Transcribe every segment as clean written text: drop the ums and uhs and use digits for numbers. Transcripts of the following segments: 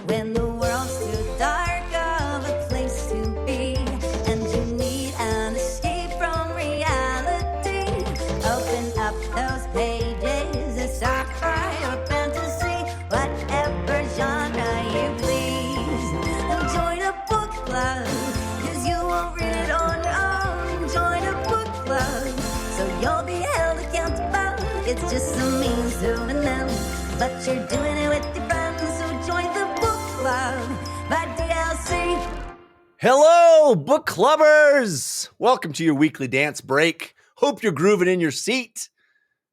when the world's too dark of a place to be, and you need an escape from reality. Open up those pages and start your fantasy, whatever genre you please. And join a book club, 'cause you won't read it on your own. Join a book club, so you'll be held accountable. It's just a means to an end, but you're doing it with your friends, so join the book club by DLC. Hello, book clubbers! Welcome to your weekly dance break. Hope you're grooving in your seat.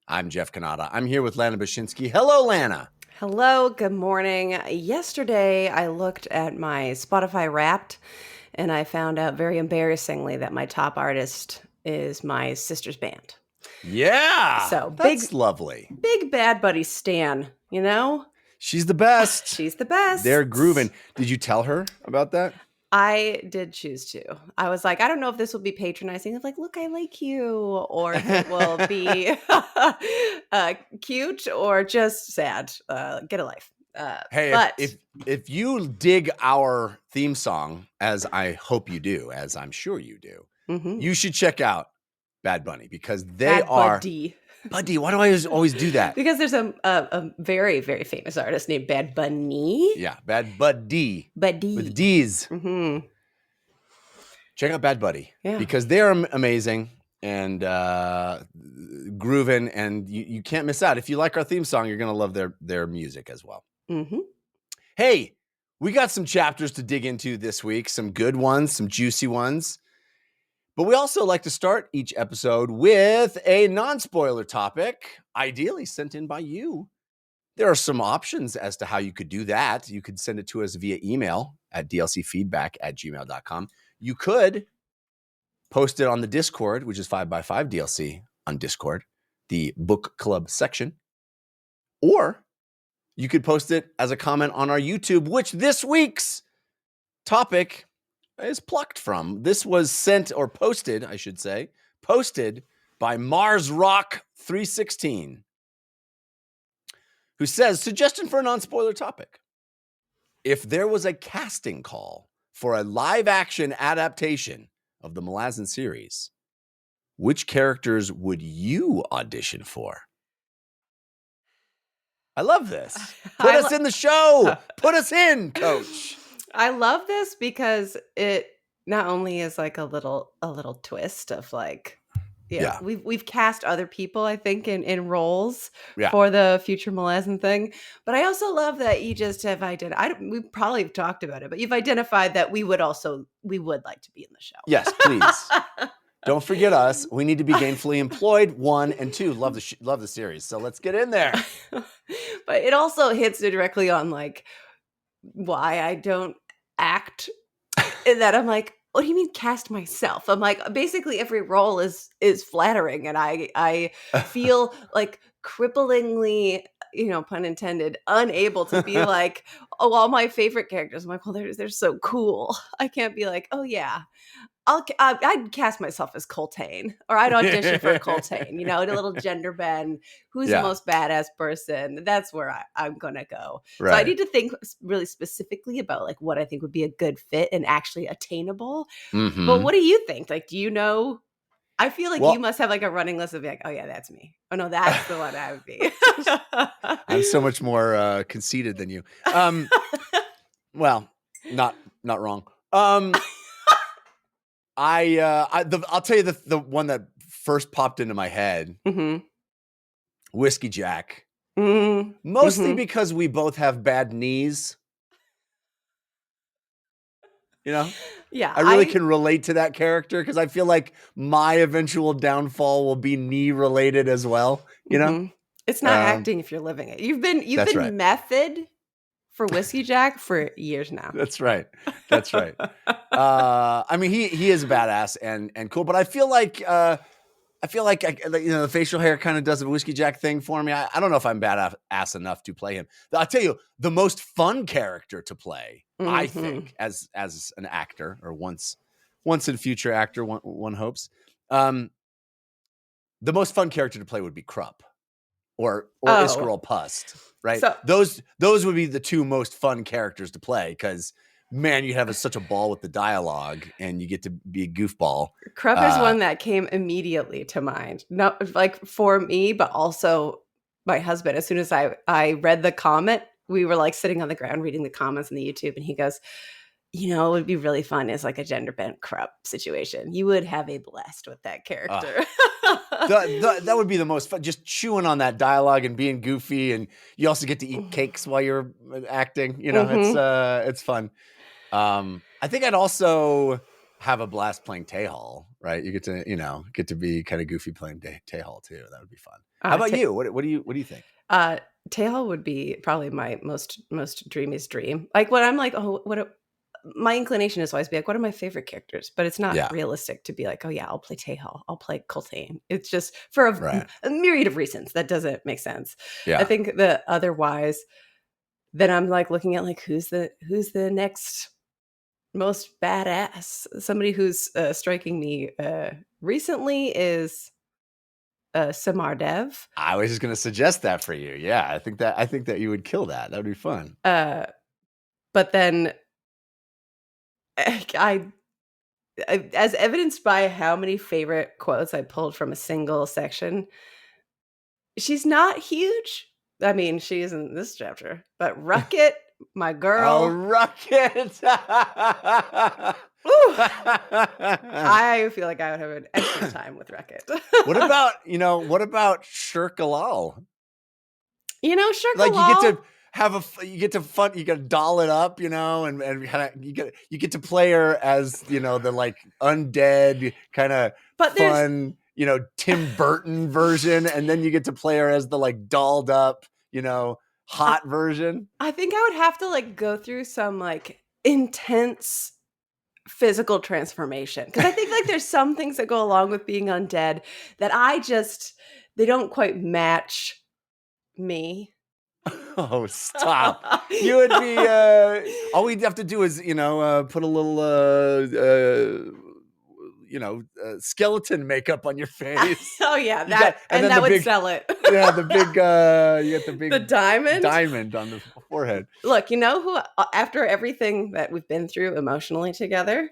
I'm Jeff Kanata. I'm here with Lana Bashinsky. Hello, Lana. Hello, good morning. Yesterday, I looked at my Spotify Wrapped, and I found out very embarrassingly that my top artist is my sister's band. Yeah, So that's lovely. Big Bad Buddy Stan, you know? She's the best. She's the best. They're grooving. Did you tell her about that? I did choose to. I was like, I don't know if this will be patronizing. Of like, look, I like you, or if it will be cute or just sad. Get a life. Hey, if you dig our theme song, as I hope you do, as I'm sure you do, you should check out Bad Bunny, because they are Buddy. Why do I always do that? Because there's a very, very famous artist named Bad Bunny. Yeah, Bad Buddy. Buddy. With D's. Mm-hmm. Check out Bad Buddy. Yeah. Because they're amazing and grooving, and you can't miss out. If you like our theme song, you're going to love their music as well. Mm-hmm. Hey, we got some chapters to dig into this week, some good ones, some juicy ones. But we also like to start each episode with a non-spoiler topic, ideally sent in by you. There are some options as to how you could do that. You could send it to us via email at dlcfeedback@gmail.com. You could post it on the Discord, which is 5x5 DLC on Discord, the book club section. Or you could post it as a comment on our YouTube, which this week's topic is plucked from. This was sent, or posted, I should say, posted by Mars Rock 316, who says, suggestion for a non-spoiler topic. If there was a casting call for a live-action adaptation of the Malazan series, which characters would you audition for? I love this. Put us in the show. Put us in, coach. I love this because it not only is like a little twist of like, we've cast other people, I think, in roles for the future Malazan thing. But I also love that you just have identified. We probably have talked about it, but you've identified that we would like to be in the show. Yes, please. Don't forget us. We need to be gainfully employed. 1 and 2. Love the series. So let's get in there. But it also hits directly on like why I don't act. In that I'm like, what do you mean cast myself? I'm like, basically every role is flattering, and I feel like cripplingly, pun intended, unable to be like, oh, all my favorite characters. I'm like, well, they're so cool. I can't be like, oh yeah, I'd cast myself as Coltane, or I'd audition for Coltane, a little gender bend. Who's the most badass person? That's where I'm going to go. Right. So I need to think really specifically about like what I think would be a good fit and actually attainable. Mm-hmm. But what do you think? Like, do you know? I feel like you must have like a running list of like, oh yeah, that's me. Oh no, that's the one I would be. I'm so much more conceited than you. Well, not wrong. I'll tell you the one that first popped into my head. Mm-hmm. Whiskey Jack. Mm-hmm. Mostly because we both have bad knees. Yeah, I really can relate to that character because I feel like my eventual downfall will be knee related as well. Mm-hmm. It's not acting if you're living it. You've been right. Method for Whiskey Jack for years now. That's right. I mean, he is a badass and cool, but I feel like the facial hair kind of does a Whiskey Jack thing for me. I don't know if I'm badass enough to play him. I'll tell you, the most fun character to play, I think, as an actor, or once in future actor, one hopes, the most fun character to play would be Krupp. or Oh. Iskerl Pust, right? So- those would be the two most fun characters to play because, man, you have such a ball with the dialogue and you get to be a goofball. Krupp is one that came immediately to mind. Not like for me, but also my husband. As soon as I read the comment, we were like sitting on the ground reading the comments on the YouTube, and he goes, "You know, it would be really fun as like a gender bent Krupp situation. You would have a blast with that character." That would be the most fun, just chewing on that dialogue and being goofy, and you also get to eat cakes while you're acting. You know, it's fun. I think I'd also have a blast playing Tehal, right? You get to be kind of goofy playing Tehal too. That would be fun. How about you? What do you think? Tehal would be probably my most dreamiest dream. Like when I'm like, my inclination is always be like, what are my favorite characters? But it's not realistic to be like, oh yeah, I'll play Tehal, I'll play Coltane. It's just for a myriad of reasons that doesn't make sense. Yeah. I think that otherwise, then I'm like looking at like who's the next most badass. Somebody who's striking me recently is Samardev. I was just going to suggest that for you. Yeah, I think that you would kill that. That would be fun. But then I as evidenced by how many favorite quotes I pulled from a single section, she's not huge. I mean, she is in this chapter, but Rucket, my girl. Oh, Rucket. I feel like I would have an excellent time with Rucket. What about Shirk Alal? Shirk Like Alal, you get to doll it up, and kind of you get to play her as, the like undead kind of fun, Tim Burton version. And then you get to play her as the like dolled up, hot version. I think I would have to like go through some like intense physical transformation. Cause I think like there's some things that go along with being undead that they don't quite match me. Oh, stop. You would be, all we'd have to do is, put a little, skeleton makeup on your face. Oh yeah. That would sell it. Yeah. The big, you get the big the diamond on the forehead. Look, you know who, after everything that we've been through emotionally together,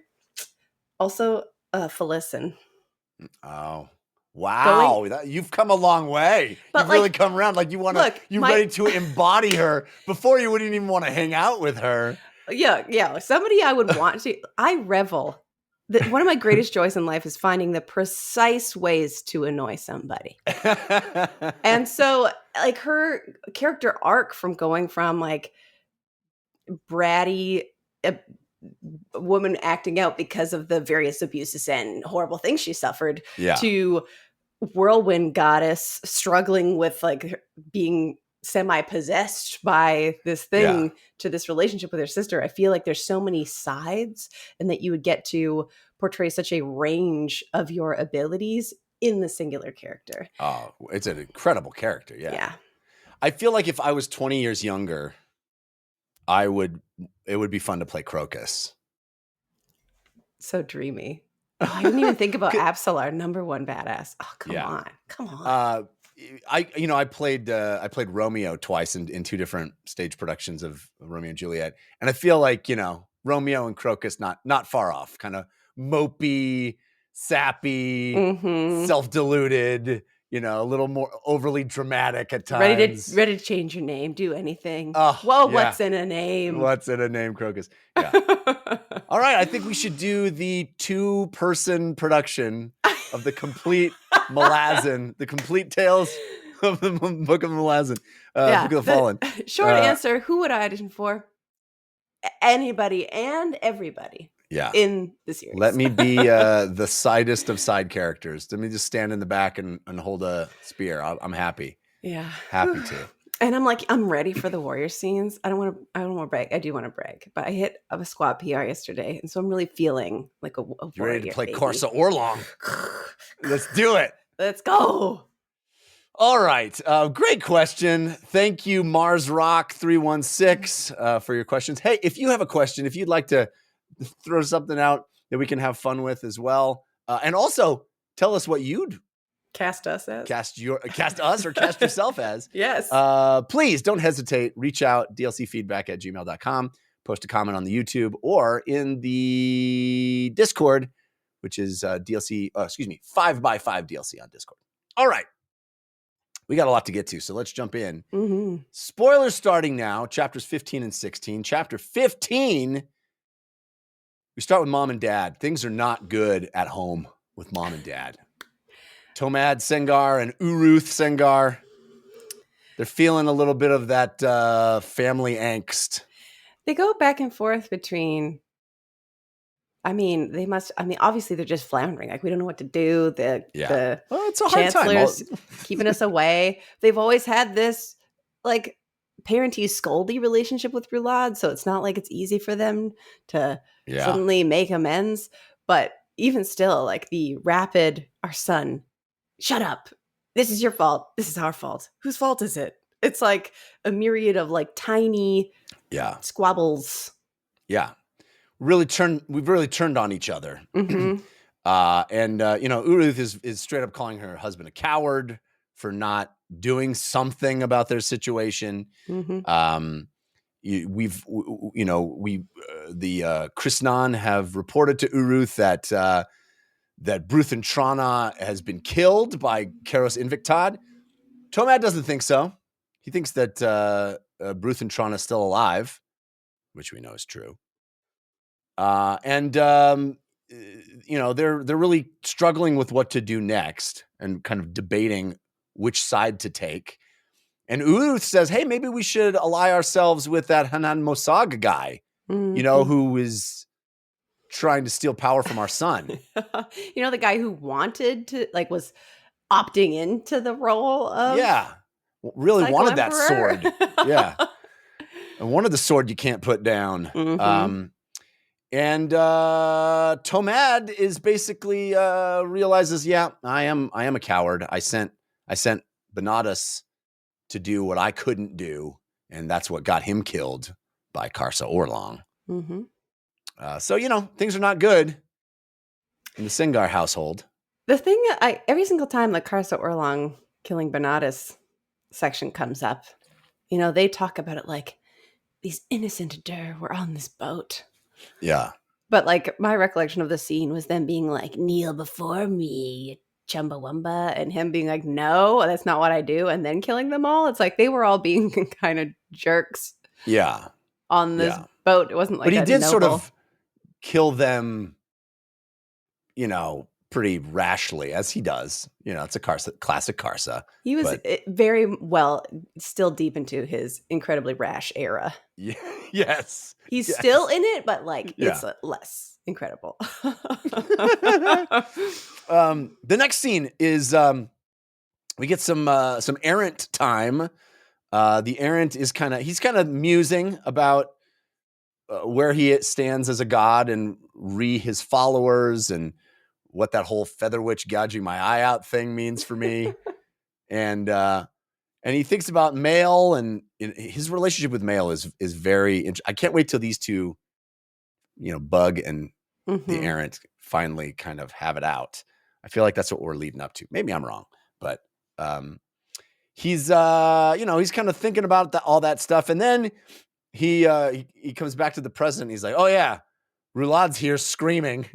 also Felicin. Oh, wow. You've come a long way. You've really come around. Like you're ready to embody her. Before you wouldn't even want to hang out with her. Yeah. Somebody I would want to. I revel. One of my greatest joys in life is finding the precise ways to annoy somebody. And so like her character arc from going from like bratty woman acting out because of the various abuses and horrible things she suffered to whirlwind goddess struggling with like being semi-possessed by this thing to this relationship with her sister. I feel like there's so many sides, and that you would get to portray such a range of your abilities in the singular character. Oh, it's an incredible character. Yeah. I feel like if I was 20 years younger, it would be fun to play Crocus. So dreamy. Oh, I didn't even think about Absalar, number one badass. Oh, come on. I played Romeo twice in two different stage productions of Romeo and Juliet, and I feel like Romeo and Crocus not far off, kind of mopey, sappy, self-deluded, a little more overly dramatic at times. Ready to change your name, do anything. What's in a name? What's in a name, Crocus? Yeah. All right, I think we should do the 2-person production of the complete Malazan, the complete tales of the Book of Malazan, Book of the Fallen. Short answer, who would I audition for? Anybody and everybody. Yeah. In the series. Let me be the sidest of side characters. Let me just stand in the back and hold a spear. I'm happy. Yeah. Happy to. And I'm ready for the warrior scenes. I don't want to brag. I do want to brag, but I hit a squad PR yesterday, and so I'm really feeling like a warrior. You're ready to play Corsa Orlong. Let's do it. Let's go. All right. Great question. Thank you, Mars Rock 316, for your questions. Hey, if you have a question, if you'd like to throw something out that we can have fun with as well, and also tell us what you'd Cast us as. Cast us or cast yourself as. Yes. Please don't hesitate. Reach out, dlcfeedback@gmail.com. Post a comment on the YouTube or in the Discord, which is 5x5 DLC on Discord. All right. We got a lot to get to, so let's jump in. Mm-hmm. Spoilers starting now, chapters 15 and 16. Chapter 15, we start with mom and dad. Things are not good at home with mom and dad. Tomad Sengar and Uruth Sengar, they're feeling a little bit of that family angst. They go back and forth between, obviously they're just floundering. Like, we don't know what to do. The it's a hard chancellor's time. keeping us away. They've always had this, like, parenty scoldy relationship with Roulade, so it's not like it's easy for them to suddenly make amends. But even still, like, the rapid, our son, shut up. This is your fault. This is our fault. Whose fault is it? It's like a myriad of like tiny squabbles. Yeah. We've really turned on each other. Mm-hmm. Uruth is straight up calling her husband a coward for not doing something about their situation. Mm-hmm. Krishnan have reported to Uruth that Bruth and Trana has been killed by Karos Invictad. Tomad doesn't think so. He thinks that Bruth and Trana is still alive, which we know is true. They're really struggling with what to do next and kind of debating which side to take. And Uruth says, hey, maybe we should ally ourselves with that Hanan Mosag guy, who is trying to steal power from our son. The guy who wanted to, like, was opting into the role of really Cycle wanted Emperor. that sword. Yeah. And wanted the sword you can't put down. Mm-hmm. Tomad is basically realizes, I am a coward. I sent Benatas to do what I couldn't do, and that's what got him killed by Karsa Orlong. Mm-hmm. Things are not good in the Sengar household. The thing, every single time like Karsa Orlong killing Benatas section comes up, they talk about it like these innocent Dur were on this boat. Yeah. But like my recollection of the scene was them being like, kneel before me, Chumbawamba, and him being like, no, that's not what I do, and then killing them all. It's like they were all being kind of jerks. Yeah. On this boat. It wasn't like but he did noble. Sort of kill them, pretty rashly, as he does. It's a classic Karsa. He was very well still deep into his incredibly rash era. Yeah. Yes. He's still in it, but like it's less incredible. The next scene is we get some errant time. The errant is he's kind of musing about where he stands as a god and his followers and what that whole feather witch gouging my eye out thing means for me. And he thinks about Mael, and his relationship with Mael is very I can't wait till these two, Bug and the errant finally kind of have it out. I feel like that's what we're leading up to. Maybe I'm wrong, but he's he's kind of thinking about all that stuff, and then he comes back to the present. And he's like, "Oh yeah, Roulade's here screaming."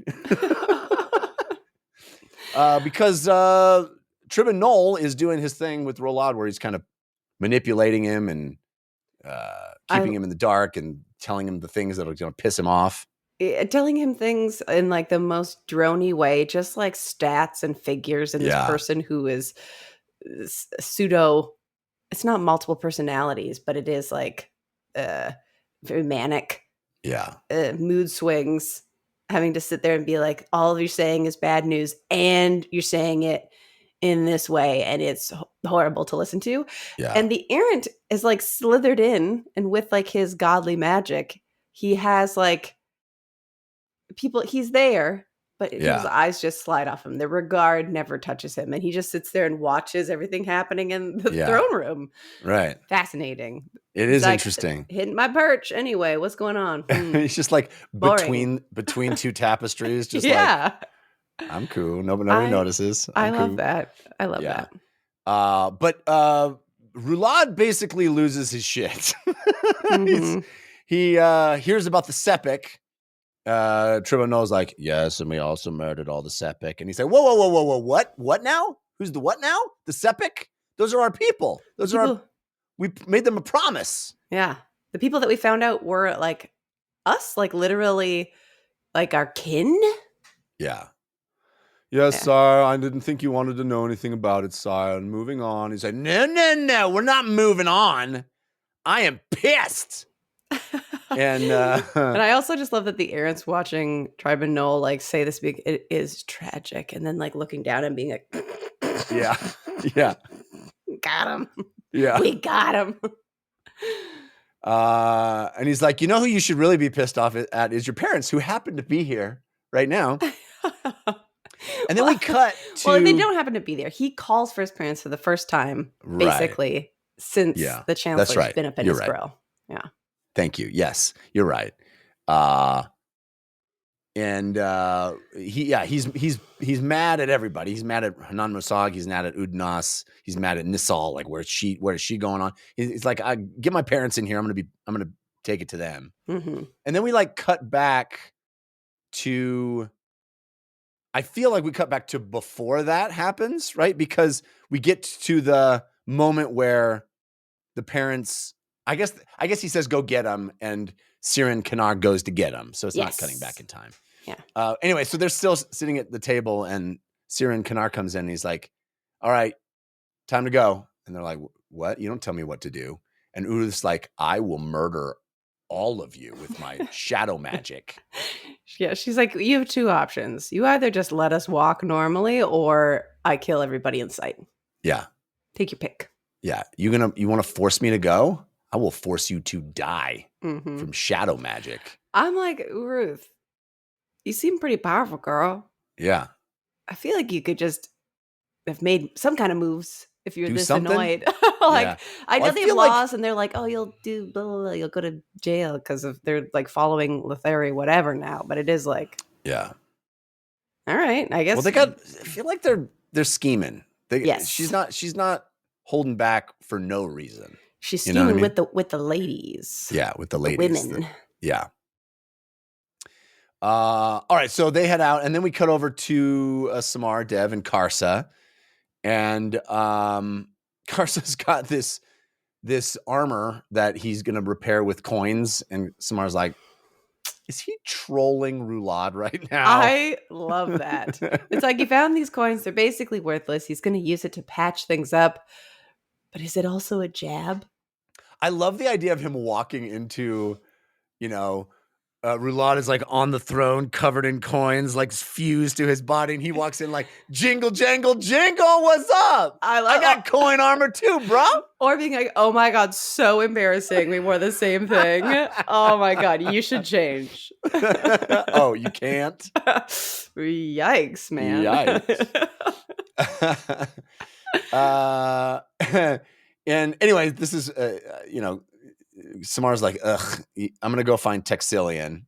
Because Tribun Knoll is doing his thing with Roulade, where he's kind of manipulating him and keeping him in the dark and telling him the things that are going to piss him off. Telling him things in like the most drony way, just like stats and figures, and this person who is pseudo. It's not multiple personalities, but it is like very manic. Yeah, mood swings. Having to sit there and be like, all you're saying is bad news, and you're saying it in this way, and it's horrible to listen to. Yeah. And the errant is like slithered in, and with like his godly magic, he has like people. He's there, but his eyes just slide off him. The regard never touches him, and he just sits there and watches everything happening in the throne room. Right. Fascinating. It is interesting. Hitting my perch anyway. What's going on? He's just like between two tapestries, just like I'm cool. Nobody notices. I I'm love cool. that. I love Yeah. that. But Roulade basically loses his shit. Mhm. He hears about the Sepik. Tribunal's like, yes, and we also murdered all the Sepik. And he's like, whoa, what? What now? Who's the what now? The Sepik? Those are our people. Those are our, we made them a promise. Yeah. The people that we found out were like us, like literally like our kin. Yeah. Yes, Yeah. sire. I didn't think you wanted to know anything about it, sire. And moving on. He's like, no. We're not moving on. I am pissed. And I also just love that the Aaron's watching Tribunal like say this big, it is tragic. And then like looking down and being like, yeah. Got him. Yeah. We got him. And he's like, you know who you should really be pissed off at is your parents who happen to be here right now. And then we cut to... Well, they don't happen to be there. He calls for his parents for the first time, basically, since the chancellor's been up in his grill. Yeah. Thank you. Yes, you're right. And he's mad at everybody. He's mad at Hanan Mosag. He's mad at Udnas. He's mad at Nisal. Like, where is she going on? He's like, I get my parents in here. I'm gonna take it to them. Mm-hmm. And then we like cut back to... I feel like we cut back to before that happens, right? Because we get to the moment where the parents, I guess he says, go get him. And Siren Kanar goes to get him. So it's not cutting back in time. Yeah. Anyway, so they're still sitting at the table and Siren Kanar comes in and he's like, all right, time to go. And they're like, what? You don't tell me what to do. And Udith's like, I will murder all of you with my shadow magic. Yeah, she's like, you have two options. You either just let us walk normally or I kill everybody in sight. Yeah. Take your pick. Yeah. You want to force me to go? I will force you to die from shadow magic. I'm like, Ruth, you seem pretty powerful, girl. Yeah. I feel like you could just have made some kind of moves if you're this something? annoyed. I know they've lost and they're like, oh, you'll do blah, blah, blah, you'll go to jail because of they're like following Letheri, whatever now. But it is like, yeah. All right, I guess. Well, I feel like they're scheming. Yes. She's not holding back for no reason. She's scheming with the ladies. Yeah, with the ladies. The women. Yeah. All right, so they head out, and then we cut over to Samar, Dev, and Karsa. And Karsa's got this armor that he's going to repair with coins. And Samar's like, is he trolling Roulade right now? I love that. It's like, he found these coins. They're basically worthless. He's going to use it to patch things up. But is it also a jab? I love the idea of him walking into, Roulade is like on the throne covered in coins, like fused to his body. And he walks in like, jingle, jangle, jingle. What's up? I got coin armor too, bro. Or being like, oh my God, so embarrassing. We wore the same thing. Oh my God, you should change. Oh, you can't? Yikes, man. Yikes. And anyway, this is, Samar's like, ugh, I'm going to go find Texilian.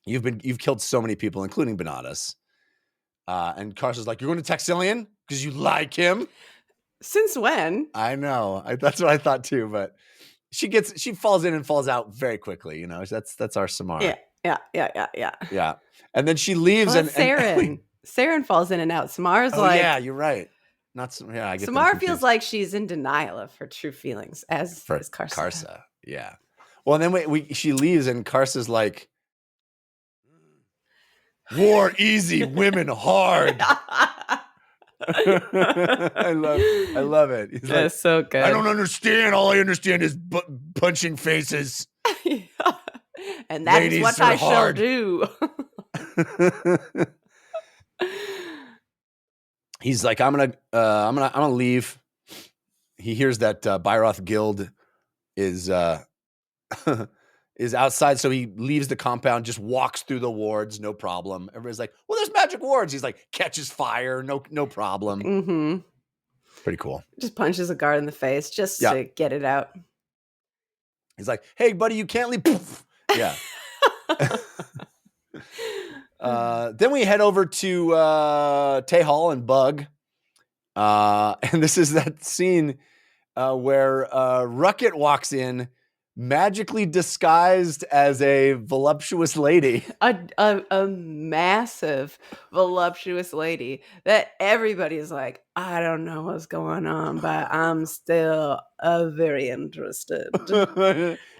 You've killed so many people, including Benatas. And Karsa's like, you're going to Texilian because you like him? Since when? I know. That's what I thought too, but she falls in and falls out very quickly. That's our Samar. Yeah. And then she leaves and Saren. Saren falls in and out. Samar's yeah, you're right. I get Samar feels like she's in denial of her true feelings, as is Karsa. Karsa, yeah. Well, and then she leaves, and Karsa's like, "War easy, women hard." I love it. He's That's so good. I don't understand. All I understand is punching faces. And that is what I shall do. He's like, I'm gonna leave. He hears that Byroth Guild is outside, so he leaves the compound, just walks through the wards, no problem. Everybody's like, well, there's magic wards. He's like, catches fire, no problem. Mm-hmm. Pretty cool. Just punches a guard in the face just to get it out. He's like, hey, buddy, you can't leave. Poof. Yeah. Then we head over to Tehal and Bug. And this is that scene where Rucket walks in, magically disguised as a voluptuous lady. A massive, voluptuous lady that everybody's like, I don't know what's going on, but I'm still very interested.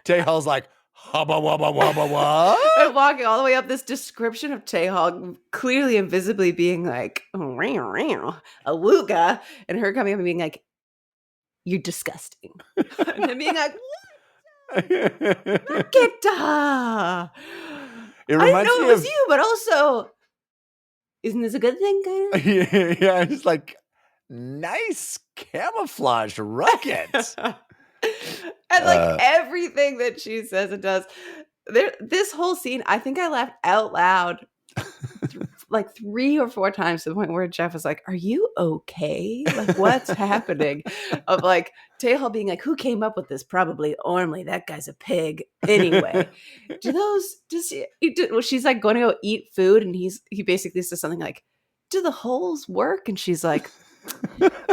Tehal's like, hubba wubba wubba what? And walking all the way up this description of Tehal, clearly and visibly being like, a wooga, and her coming up and being like, you're disgusting. And then being like, Rucket! It I didn't reminds know me it was of you, but also, isn't this a good thing, kind of? yeah, it's like nice camouflage Rucket. And like everything that she says and does, this whole scene, I think I laughed out loud like 3 or 4 times to the point where Jeff was like, "Are you okay? Like, what's happening?" Of like Tehal being like, "Who came up with this? Probably Ormley. That guy's a pig." Anyway, well, she's like going to go eat food, and he basically says something like, "Do the holes work?" And she's like,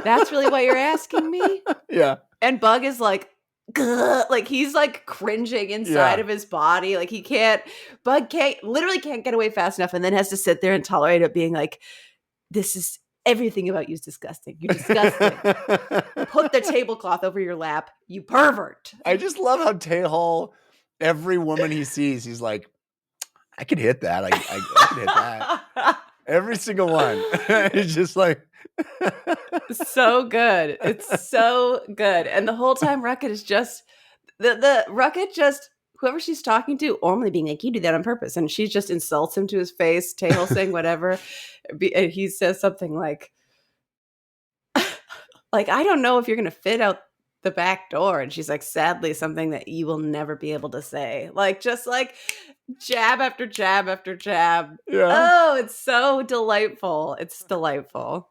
"That's really what you're asking me?" Yeah. And Bug is like, "Gah," like he's like cringing inside of his body. Like Bug literally can't get away fast enough, and then has to sit there and tolerate it being like, this is everything about you is disgusting. You're disgusting. Put the tablecloth over your lap, you pervert. I just love how Tehal, every woman he sees, he's like, I could hit that. I could hit that. Every single one. It's just like so good. It's so good. And the whole time Rucket is just the Rucket just whoever she's talking to, Ormley being like, you do that on purpose. And she just insults him to his face, Tehal saying whatever. And he says something like, I don't know if you're gonna fit out the back door. And she's like, sadly, something that you will never be able to say. Like just like jab after jab after jab. Yeah. Oh, it's so delightful. It's delightful.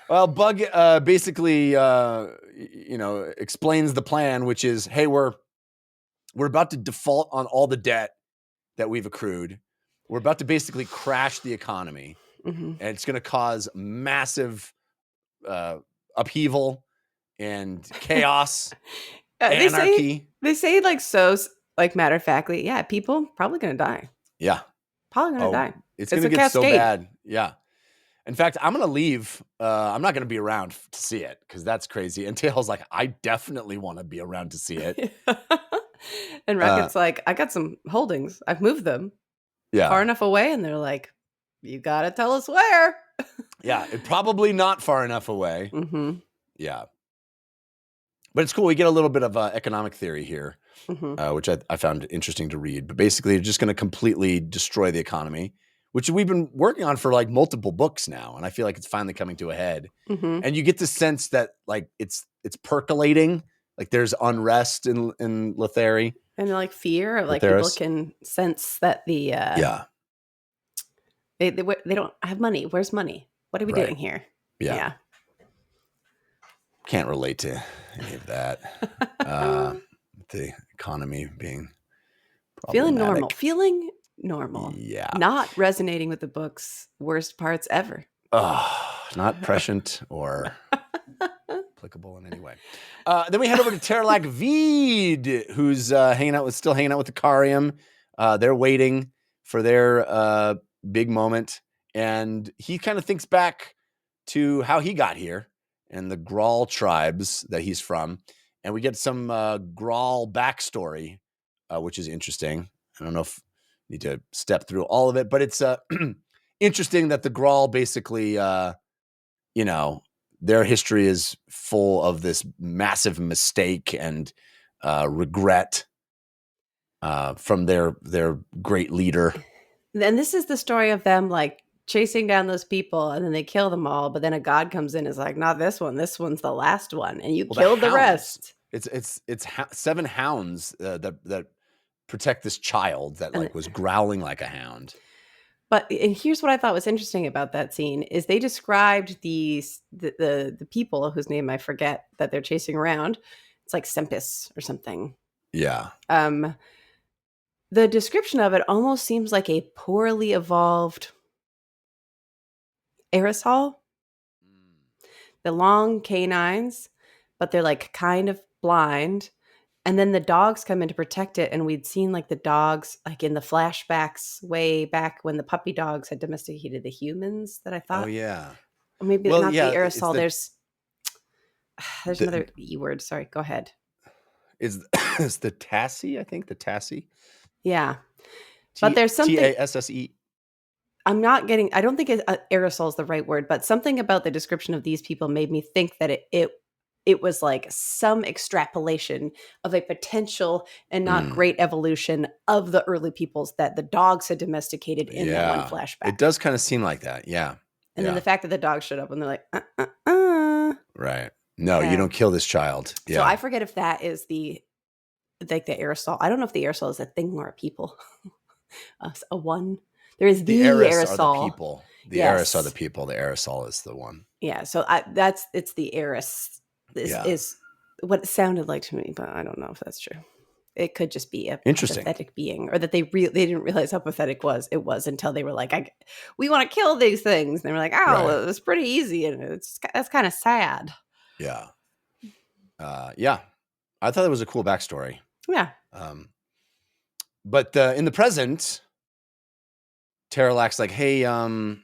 Well, Bug basically, explains the plan, which is, hey, we're about to default on all the debt that we've accrued. We're about to basically crash the economy, and it's going to cause massive upheaval and chaos, anarchy. They say like so, like matter of factly, yeah, people probably going to die. Yeah, probably going to die. It's going to get so bad. Yeah. In fact, I'm going to leave. I'm not going to be around to see it because that's crazy. And Tehal's like, I definitely want to be around to see it. And Rucket's like, I got some holdings. I've moved them far enough away. And they're like, you got to tell us where. Yeah, probably not far enough away. Mm-hmm. Yeah. But it's cool. We get a little bit of economic theory here, which I found interesting to read. But basically, it's just going to completely destroy the economy, which we've been working on for like multiple books now. And I feel like it's finally coming to a head. And you get the sense that like it's percolating. Like there's unrest in Lethari. And like fear of like people can sense that the they don't have money. Where's money? What are we doing here? Yeah. Can't relate to any of that. The economy being feeling normal. Yeah. Not resonating with the book's worst parts ever. Not prescient or applicable in any way. Then we head over to Terlac Veed, who's still hanging out with the Carium. They're waiting for their big moment. And he kind of thinks back to how he got here and the Grawl tribes that he's from. And we get some Grawl backstory, which is interesting. I don't know if I need to step through all of it, but it's interesting that the Grawl basically, their history is full of this massive mistake and regret from their great leader. And this is the story of them like chasing down those people, and then they kill them all. But then a god comes in and is like, not this one. This one's the last one, and you killed the rest. It's 7 hounds that protect this child that like was growling like a hound. And here's what I thought was interesting about that scene is they described the people whose name I forget that they're chasing around. It's like Sempis or something. Yeah. the description of it almost seems like a poorly evolved aerosol. The long canines, but they're like kind of blind. And then the dogs come in to protect it. And we'd seen like the dogs, like in the flashbacks way back when the puppy dogs had domesticated the humans that I thought. Oh yeah. Or maybe Well, not yeah, the it's aerosol. the- There's the- another E word. Sorry, go ahead. It's the Tassie, I think. The Tassie. Yeah. But there's something. TASSE. I don't think aerosol is the right word, but something about the description of these people made me think that it was like some extrapolation of a potential and not great evolution of the early peoples that the dogs had domesticated in that one flashback. It does kind of seem like that. Yeah. And then the fact that the dogs showed up and they're like, Right. No, you don't kill this child. Yeah. So I forget if that is the aerosol. I don't know if the aerosol is a thing or a people. A one. There is the aerosol. Are the people. The Eris are the people. The aerosol is the one. Yeah. So it's the Eris is what it sounded like to me, but I don't know if that's true. It could just be a pathetic being, or that they didn't realize how pathetic it was until they were like, we want to kill these things. And they were like, it was pretty easy. And that's kind of sad. Yeah. Yeah. I thought it was a cool backstory. Yeah. But in the present, Terralak's like, hey, Ikariam,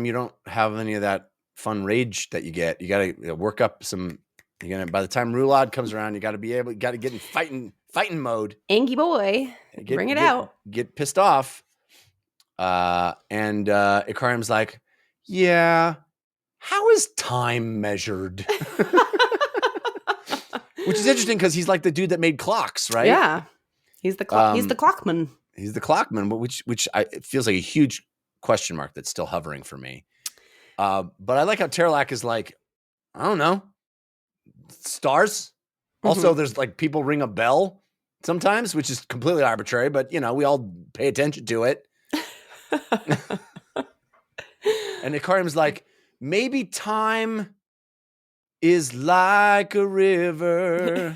you don't have any of that fun rage that you get. You got to work up some. By the time Rulad comes around, you got to get in fighting mode. Angie boy, bring it out. Get pissed off. And Ikariam's like, yeah, how is time measured? Which is interesting because he's like the dude that made clocks, right? Yeah, he's the clockman. He's the clockman, but which it feels like a huge question mark that's still hovering for me. But I like how Terralak is like, I don't know, stars. Also, there's like people ring a bell sometimes, which is completely arbitrary, but we all pay attention to it. And Ikariam's like, maybe time is like a river.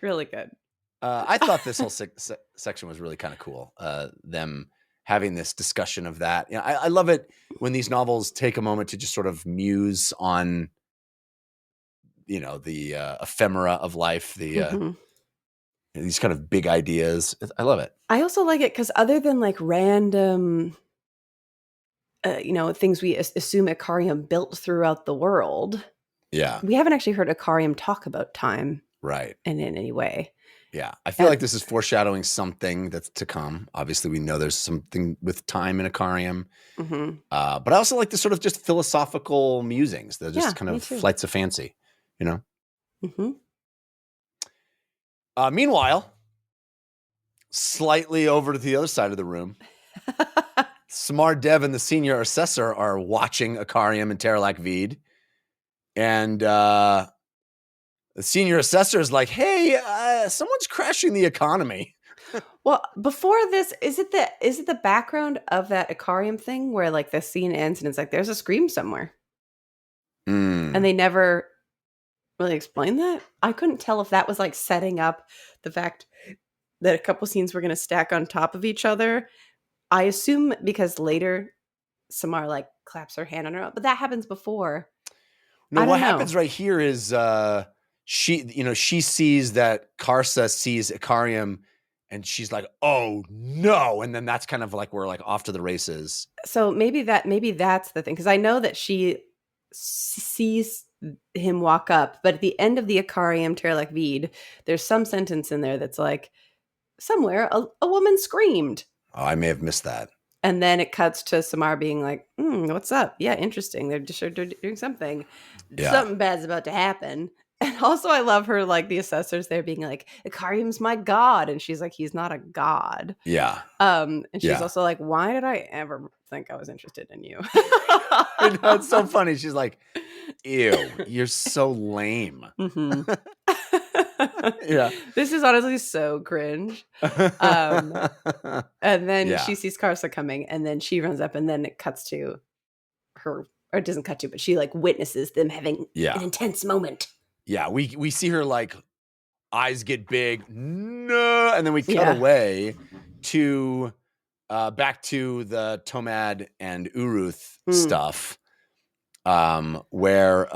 Really good. I thought this whole section was really kind of cool. Them having this discussion of that. I love it when these novels take a moment to just sort of muse on, the ephemera of life, these kind of big ideas. I love it. I also like it because other than like random, things we assume Ikariam built throughout the world. Yeah. We haven't actually heard Ikariam talk about time. Right. And in any way. Yeah. I feel like this is foreshadowing something that's to come. Obviously, we know there's something with time in Ikariam. But I also like the sort of just philosophical musings. They're just kind of flights of fancy, Meanwhile, slightly over to the other side of the room, Samar Dev and the senior assessor are watching Ikariam and Terralak Veed. And the senior assessor is like, hey, someone's crashing the economy. Well, before this, is it the background of that Ikariam thing where like the scene ends and it's like there's a scream somewhere? And they never really explained that? I couldn't tell if that was like setting up the fact that a couple scenes were going to stack on top of each other. I assume because later Samar like claps her hand on her, but that happens before. No, what happens right here is she sees that Karsa sees Ikariam and she's like, oh no. And then that's kind of like we're like off to the races. So maybe that's the thing. Cause I know that she sees him walk up, but at the end of the Ikariam Terralak Veed, there's some sentence in there that's like, somewhere a woman screamed. Oh, I may have missed that. And then it cuts to Samar being like, what's up? Yeah, interesting. They're doing something. Yeah. Something bad's about to happen. And also I love her, like the assessors there being like, Ikariam's my god. And she's like, he's not a god. Yeah. And she's also like, why did I ever think I was interested in you? I know, it's so funny. She's like, ew, you're so lame. Yeah. This is honestly so cringe. And then she sees Karsa coming and then she runs up and then it cuts to her or it doesn't cut to, but she like witnesses them having Yeah. an intense moment. Yeah, we see her like eyes get big, no, and then we cut Yeah. away to back to the Tomad and Uruth stuff, where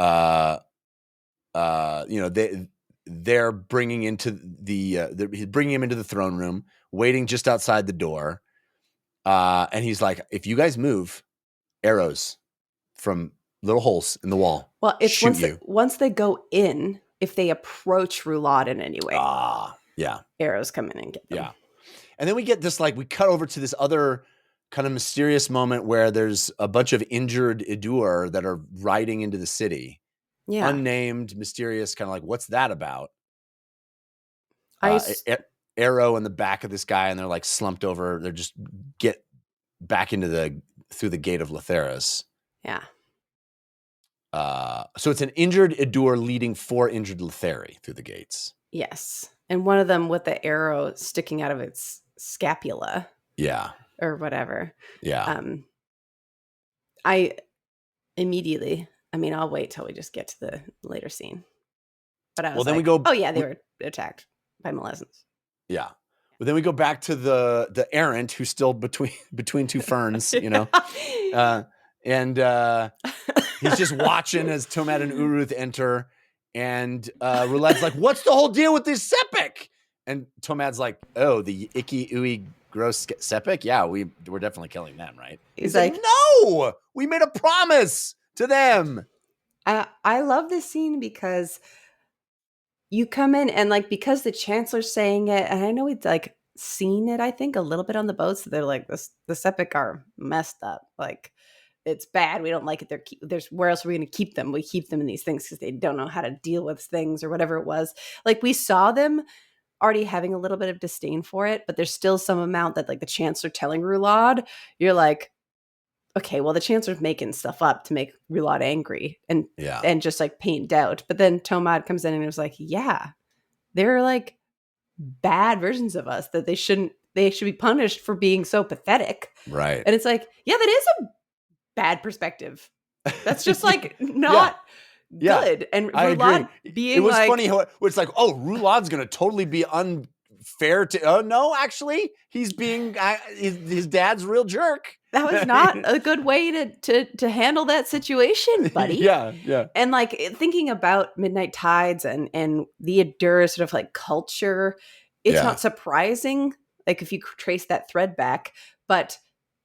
you know, they're bringing into he's bringing him into the throne room, waiting just outside the door, and he's like, if you guys move, arrows from little holes in the wall. Well, it's shoot once they go in, if they approach Rulad in any way, yeah, arrows come in and get them. yeah. And then we get this, like, we cut over to this other kind of mysterious moment where there's a bunch of injured Idur that are riding into the city. Yeah. Unnamed, mysterious, kind of like, what's that about? I Arrow in the back of this guy, and they're like slumped over. They're just get back into through the gate of Letheris. Yeah. So it's an injured Idur leading 4 injured Letheri through the gates. Yes. And one of them with the arrow sticking out of its scapula. Yeah. Or whatever. Yeah. I immediately, I mean, I'll wait till we just get to the later scene. But I was then like, we go. Oh yeah, they were attacked by Malazans. Yeah. But then we go back to the errant who's still between two ferns, you know. And he's just watching as Tomad and Uruth enter, and Rulad's like, "What's the whole deal with this Sepik?" And Tomad's like, "Oh, the icky, ooey, gross Sepik? Yeah, we're definitely killing them, right?" He's like, "No, we made a promise to them." I love this scene because you come in and like, because the Chancellor's saying it, and I know we'd like seen it, I think, a little bit on the boat. So they're like, the Sepik are messed up. Like, it's bad. We don't like it. There's where else are we going to keep them? We keep them in these things because they don't know how to deal with things or whatever it was. Like, we saw them already having a little bit of disdain for it, but there's still some amount that like the Chancellor telling Rulad, you're like, okay, well, the Chancellor's making stuff up to make Rulad angry and just like paint doubt. But then Tomad comes in and was like, yeah, they're like bad versions of us that they should be punished for being so pathetic. Right. And it's like, yeah, that is a bad perspective. That's just like not good. And Rulad being, it was like, funny how it's like, oh, Rulad's gonna totally be unfair to. Oh no, actually, he's being his dad's a real jerk. That was not a good way to handle that situation, buddy. Yeah. And like thinking about Midnight Tides and the Idur sort of like culture, it's not surprising. Like if you trace that thread back, but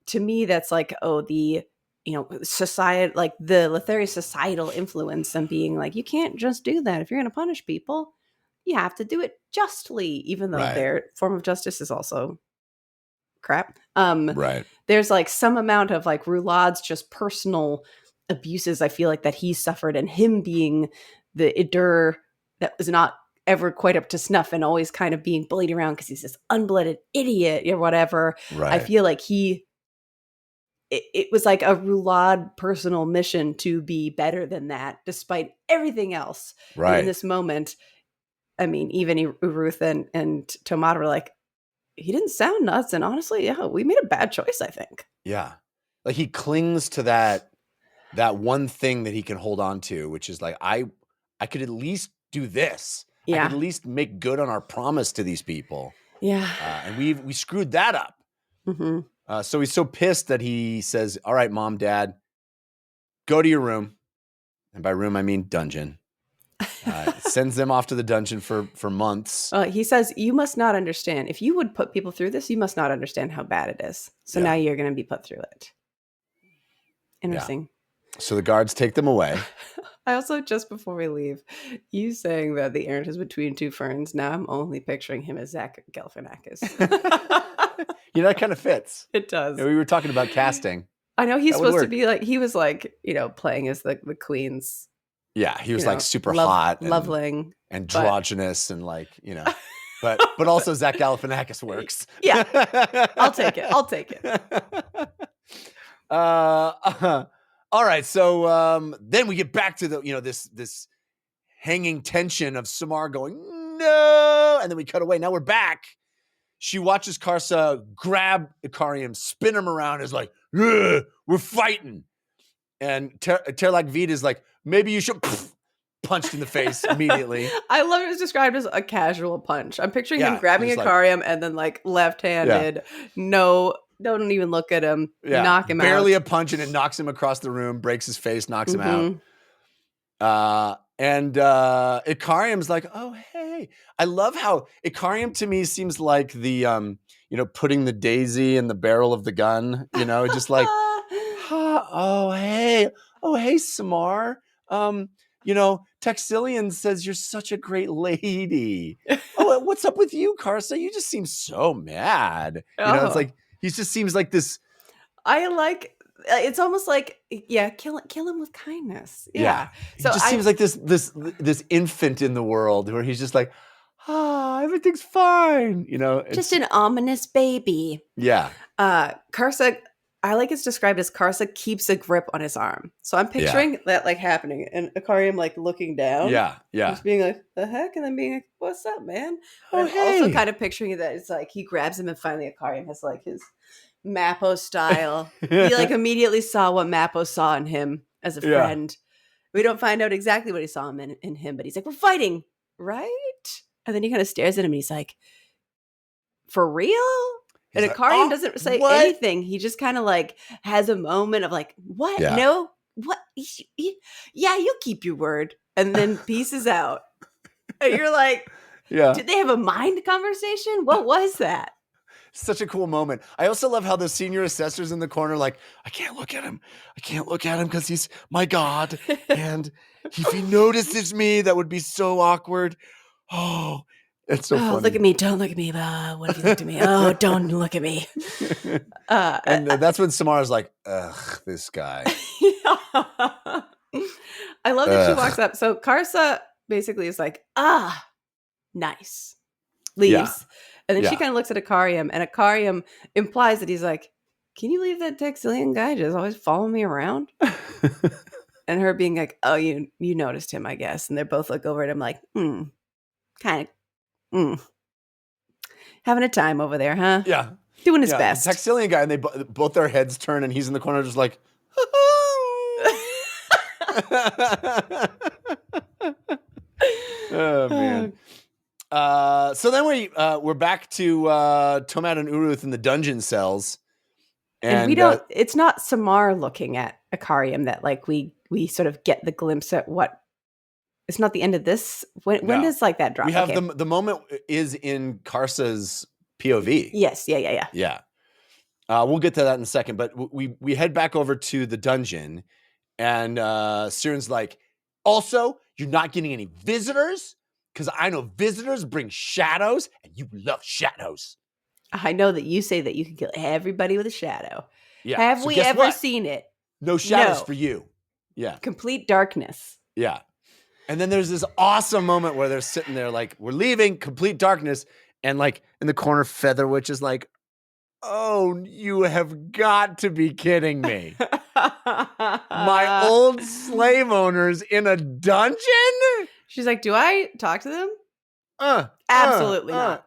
to me, that's like, oh, the, you know, society, like the Letheri societal influence and being like, you can't just do that. If you're going to punish people, you have to do it justly, even though their form of justice is also crap. Right. There's like some amount of like Rulad's just personal abuses, I feel like, that he suffered, and him being the Idur that was not ever quite up to snuff and always kind of being bullied around because he's this unblooded idiot or whatever. Right. I feel like it was like a Rulad personal mission to be better than that, despite everything else. Right. And in this moment, I mean, even Uruth and Tomad were like, he didn't sound nuts. And honestly, yeah, we made a bad choice, I think. Yeah. Like he clings to that one thing that he can hold on to, which is like, I could at least do this. Yeah. I could at least make good on our promise to these people. Yeah. And we screwed that up. Mm-hmm. So he's so pissed that he says, all right, Mom, Dad, go to your room. And by room, I mean dungeon. Sends them off to the dungeon for months. He says, you must not understand. If you would put people through this, you must not understand how bad it is. So now you're going to be put through it. Interesting. Yeah. So the guards take them away. I also, just before we leave, you saying that the errant is between two ferns. Now I'm only picturing him as Zach Galifianakis. You know, that kind of fits. It does. We were talking about casting. I know he's supposed to be like, he was like, you know, playing as the queen's. Yeah, he was like super hot, loveling, androgynous, and like, you know, but also Zach Galifianakis works. Yeah, I'll take it. All right, so then we get back to the, you know, this hanging tension of Samar going no, and then we cut away. Now we're back. She watches Karsa grab Ikariam, spin him around, is like, we're fighting. And Terlak Vid is like, maybe you should punched in the face immediately. I love it. It's described as a casual punch. I'm picturing him Yeah, grabbing just like- Ikariam and then like left-handed. No, don't even look at him. Knock him barely out. a punch, and it knocks him across the room, breaks his face, knocks him Mhm. out. And Ikariam's like, oh, hey. I love how Ikariam to me seems like the, putting the daisy in the barrel of the gun, just like, oh, hey, Samar. Texilian says you're such a great lady. Oh, what's up with you, Karsa? You just seem so mad. It's like, he just seems like this. I like. It's almost like, kill him with kindness. Yeah. He just seems like this infant in the world where he's just like, everything's fine. Just an ominous baby. Yeah. Karsa, I like it's described as Karsa keeps a grip on his arm. So I'm picturing that like happening and Ikariam like looking down. Yeah. Just being like, the heck? And then being like, what's up, man? Oh, I'm also kind of picturing that it's like he grabs him and finally Ikariam has like his Mappo style. He like immediately saw what Mappo saw in him as a friend. We don't find out exactly what he saw in him, but he's like, we're fighting, right? And then he kind of stares at him and he's like, for real? And Ikariam doesn't say anything. He just kind of like has a moment of like, what? Yeah. No? What? Yeah, you keep your word. And then pieces out. And you're like, did they have a mind conversation? What was that? Such a cool moment. I also love how the senior assessor's in the corner like, I can't look at him because he's my God. And if he notices me, that would be so awkward. Oh, it's so funny. Look at me. Don't look at me. What if you looked at me? Oh, don't look at me. And that's when Samara's like, ugh, this guy. I love that she walks up. So Karsa basically is like, nice. Leaves. Yeah. And then she kind of looks at Ikariam, and Ikariam implies that he's like, can you leave that Texilian guy just always following me around? And her being like, oh, you noticed him, I guess. And they're both look over at him like, kind of, having a time over there, huh? Yeah. Doing his best. The Texilian guy, and they both their heads turn, and he's in the corner just like, oh, man. So then we're back to Tomat and Uruth in the dungeon cells. And we don't, it's not Samar looking at Ikariam that like we sort of get the glimpse at what, it's not the end of this. When does like that drop? We have the moment is in Karsa's POV. Yes. Yeah. Yeah. We'll get to that in a second, but we head back over to the dungeon and Siren's like, also, you're not getting any visitors because I know visitors bring shadows and you love shadows. I know that you say that you can kill everybody with a shadow. Yeah. Have so we guess ever what? seen it? No shadows No. for you. Yeah. Complete darkness. Yeah. And then there's this awesome moment where they're sitting there like, we're leaving, complete darkness. And like in the corner, Featherwitch is like, oh, you have got to be kidding me. My old slave owners in a dungeon? She's like, do I talk to them? Absolutely not.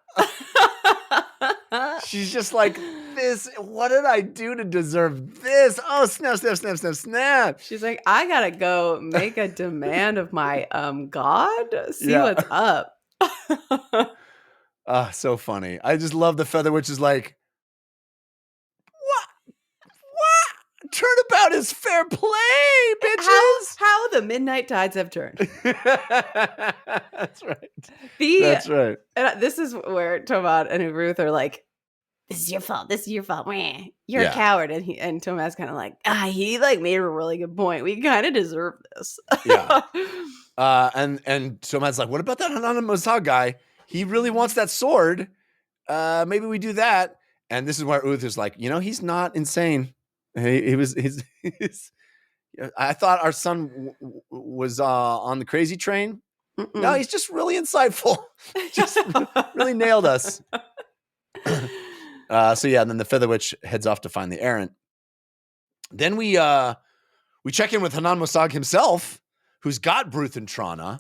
She's just like, this, what did I do to deserve this? Oh, snap, snap, snap, snap, snap. She's like, I gotta go make a demand of my god. See what's up. So funny. I just love the Featherwitch is like, what? Turnabout is fair play, bitches. How the midnight tides have turned. That's right. That's right. And this is where Tomat and Ruth are like, this is your fault. This is your fault. Meh. You're a coward. And Tomat's kind of like, he like made a really good point. We kind of deserve this. Yeah. And Tomat's like, what about that anonymous guy? He really wants that sword. Maybe we do that. And this is where Ruth is like, he's not insane. He's I thought our son was on the crazy train. Mm-mm. No, he's just really insightful. Just really nailed us. So yeah, and then the Featherwitch heads off to find the errant. Then we check in with Hanan Mosag himself, who's got Bruth and Trana.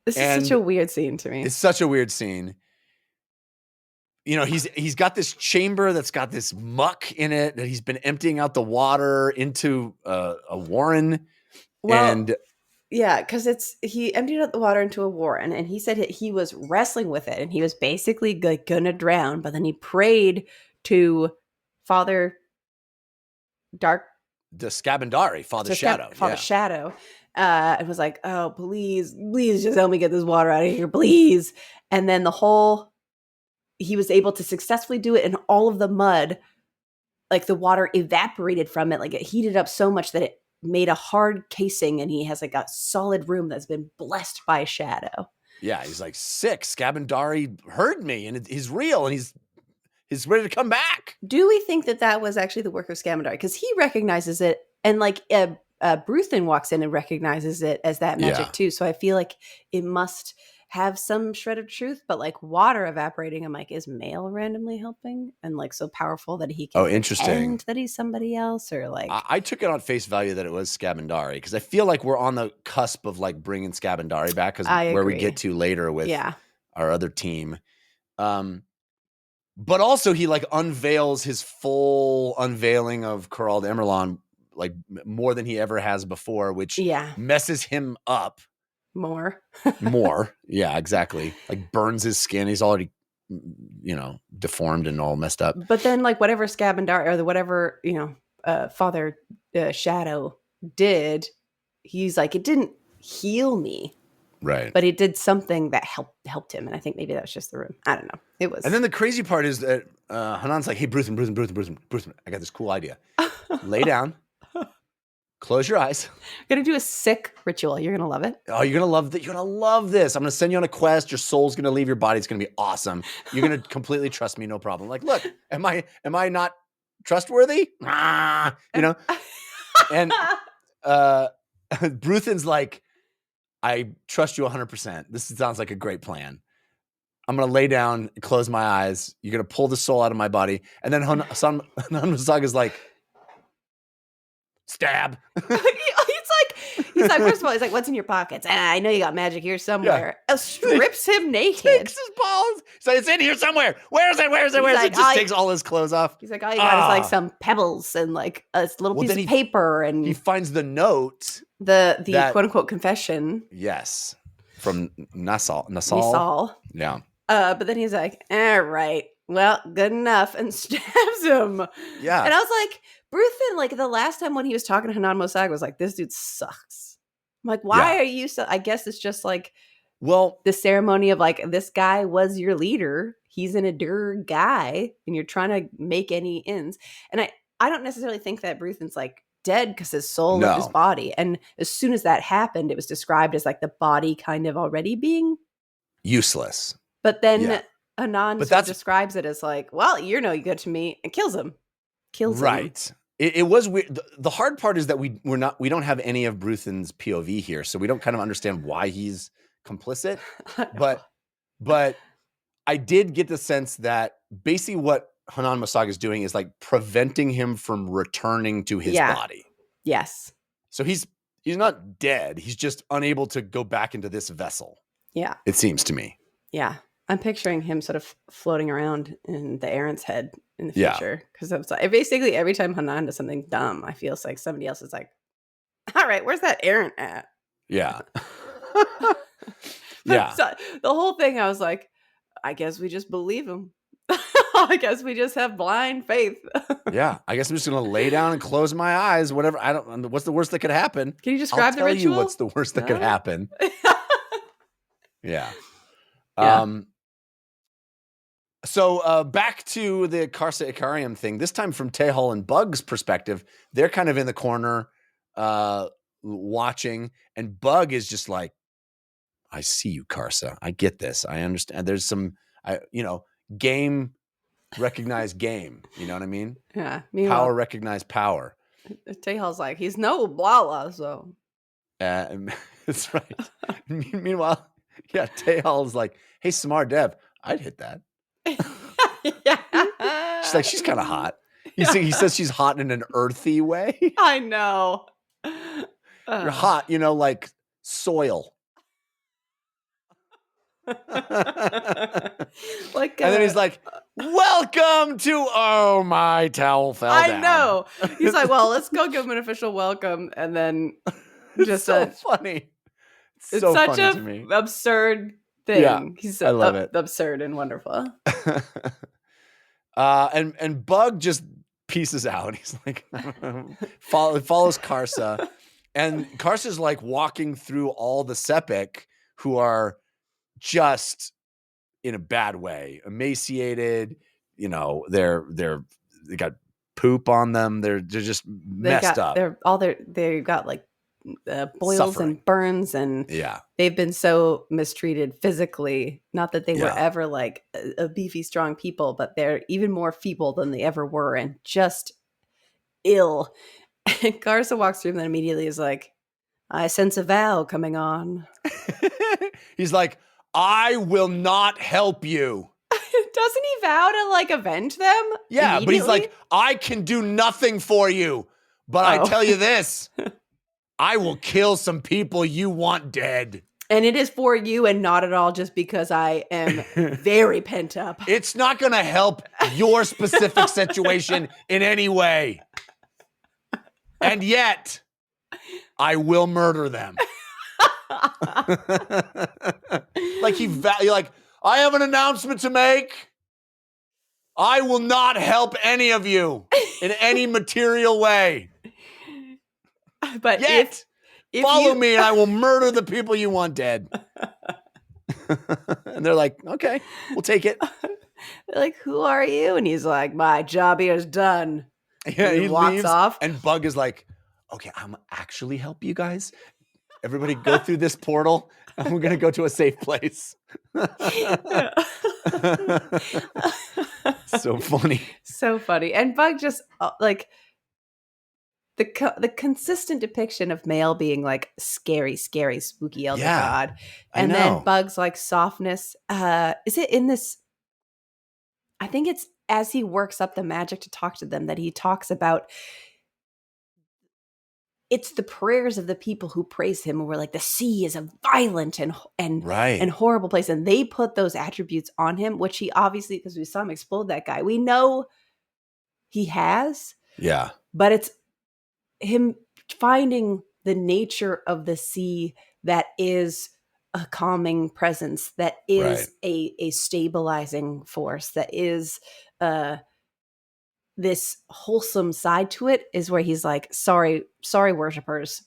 This is such a weird scene to me. It's such a weird scene. he's got this chamber that's got this muck in it that he's been emptying out the water into a warren. Well, and yeah, because he emptied out the water into a warren, and he said he was wrestling with it, and he was basically like gonna drown, but then he prayed to Father Dark, the Scabandari, Father Shadow, Father Shadow, and was like, "Oh, please, please, just help me get this water out of here, please." And then he was able to successfully do it, and all of the mud, like the water evaporated from it, like it heated up so much that it made a hard casing, and he has like a solid room that's been blessed by Shadow. Yeah, he's like, sick. Scabandari heard me, and he's real, and he's ready to come back. Do we think that was actually the work of Scamandar? Because he recognizes it, and like Bruthen walks in and recognizes it as that magic too. So I feel like it must have some shred of truth, but like water evaporating, I'm like, is Male randomly helping and like so powerful that he can pretend that he's somebody else? Or like, I took it on face value that it was Scabandari, because I feel like we're on the cusp of like bringing Scabandari back, because where we get to later with our other team. But also he like unveils his full unveiling of Corald Emerlon, like more than he ever has before, which messes him up more. Yeah, exactly. Like burns his skin. He's already, deformed and all messed up. But then like whatever Scabandar or whatever, Father Shadow did, he's like, it didn't heal me. Right. But it did something that helped him. And I think maybe that was just the room. I don't know. It was. And then the crazy part is that Hanan's like, hey, Bruthen, I got this cool idea. Lay down. Close your eyes. I'm going to do a sick ritual. You're going to love it. Oh, you're going to love that. You're going to love this. I'm going to send you on a quest. Your soul's going to leave your body. It's going to be awesome. You're going to completely trust me. No problem. Like, look, am I not trustworthy? And Bruthen's like, I trust you 100%. This sounds like a great plan. I'm going to lay down and close my eyes. You're going to pull the soul out of my body. And then Hanan Masaga's like, stab. He's like, first of all, he's like, what's in your pockets? I know you got magic here somewhere. Strips him naked. Takes his balls. So it's in here somewhere. Where is it? Just takes all his clothes off. He's like, all you got is like some pebbles and like a little piece of paper. And he finds the note. The quote unquote confession. Yes. From Nasal. Yeah. But then he's like, all right, well, good enough, and stabs him. Yeah. And I was like, Bruthen, like the last time when he was talking to Hanan Mosag was like, this dude sucks. I'm like, why are you so? I guess it's just like, well, the ceremony of like, this guy was your leader. He's an Adur guy, and you're trying to make any ends. And I don't necessarily think that Bruthen's like dead because his soul left his body. And as soon as that happened, it was described as like the body kind of already being useless. But then Hanan describes it as like, well, you're no good to me, and kills him. Right. It was weird. The hard part is that we don't have any of Bruthen's POV here, so we don't kind of understand why he's complicit. But I did get the sense that basically what Hanan Masag is doing is like preventing him from returning to his body. Yes. So he's not dead. He's just unable to go back into this vessel. Yeah. It seems to me. Yeah. I'm picturing him sort of floating around in the Aaron's head in the future. Because it's like, basically every time Hanan does something dumb, I feel like somebody else is like, all right, where's that Aaron at? Yeah. So the whole thing, I was like, I guess we just believe him. I guess we just have blind faith. Yeah. I guess I'm just going to lay down and close my eyes. Whatever. What's the worst that could happen? Can you describe the ritual? I'll tell you what's the worst that could happen. Yeah. So back to the Karsa Ikarium thing, this time from Tehal and Bug's perspective. They're kind of in the corner watching, and Bug is just like, I see you, Karsa. I get this. I understand. There's some, game recognize game. You know what I mean? Yeah. Power recognize power. Tehal's like, he's no Blala, so. That's right. Meanwhile, Tehal's like, hey, Samar Dev, I'd hit that. She's like, she's kind of hot. He says she's hot in an earthy way. I know. You're hot, like soil. Like, And then he's like, welcome to, oh, my towel fell I down. know. He's like, well, let's go give him an official welcome. And then It's just so funny. it's So such funny to me. a absurd thing. Yeah, He's I love it. absurd and wonderful. And Bug just pieces out. He's like, follows Karsa. And Karsa's like walking through all the Sepik who are just in a bad way, emaciated. You know, they got poop on them. They're just messed up. They've got like boils Suffering. and burns, and they've been so mistreated physically. Not that they were ever like a beefy, strong people, but they're even more feeble than they ever were, and just ill. And Karsa walks through them and immediately is like, I sense a vow coming on. He's like, I will not help you. Doesn't he vow to like avenge them? Yeah, but he's like, I can do nothing for you. But I tell you this, I will kill some people you want dead. And it is for you and not at all just because I am very pent up. It's not going to help your specific situation in any way. And yet, I will murder them. Like you're like, I have an announcement to make. I will not help any of you in any material way. But yet, if follow me and I will murder the people you want dead. And they're like, okay, we'll take it. They're like, who are you? And he's like, my job here is done. Yeah, he walks leaves, off. And Bug is like, okay, I'm actually help you guys. Everybody go through this portal and we're going to go to a safe place. So funny. So funny. And Bug just like the consistent depiction of Male being like scary, spooky elder god. And then Bug's like softness. Is it in this? I think it's as he works up the magic to talk to them that he talks about it's the prayers of the people who praise him, where like the sea is a violent and horrible place, and they put those attributes on him, which he obviously, because we saw him explode that guy, we know he has. Yeah, but it's him finding the nature of the sea that is a calming presence, that is a stabilizing force, that is this wholesome side to it, is where he's like, sorry worshipers,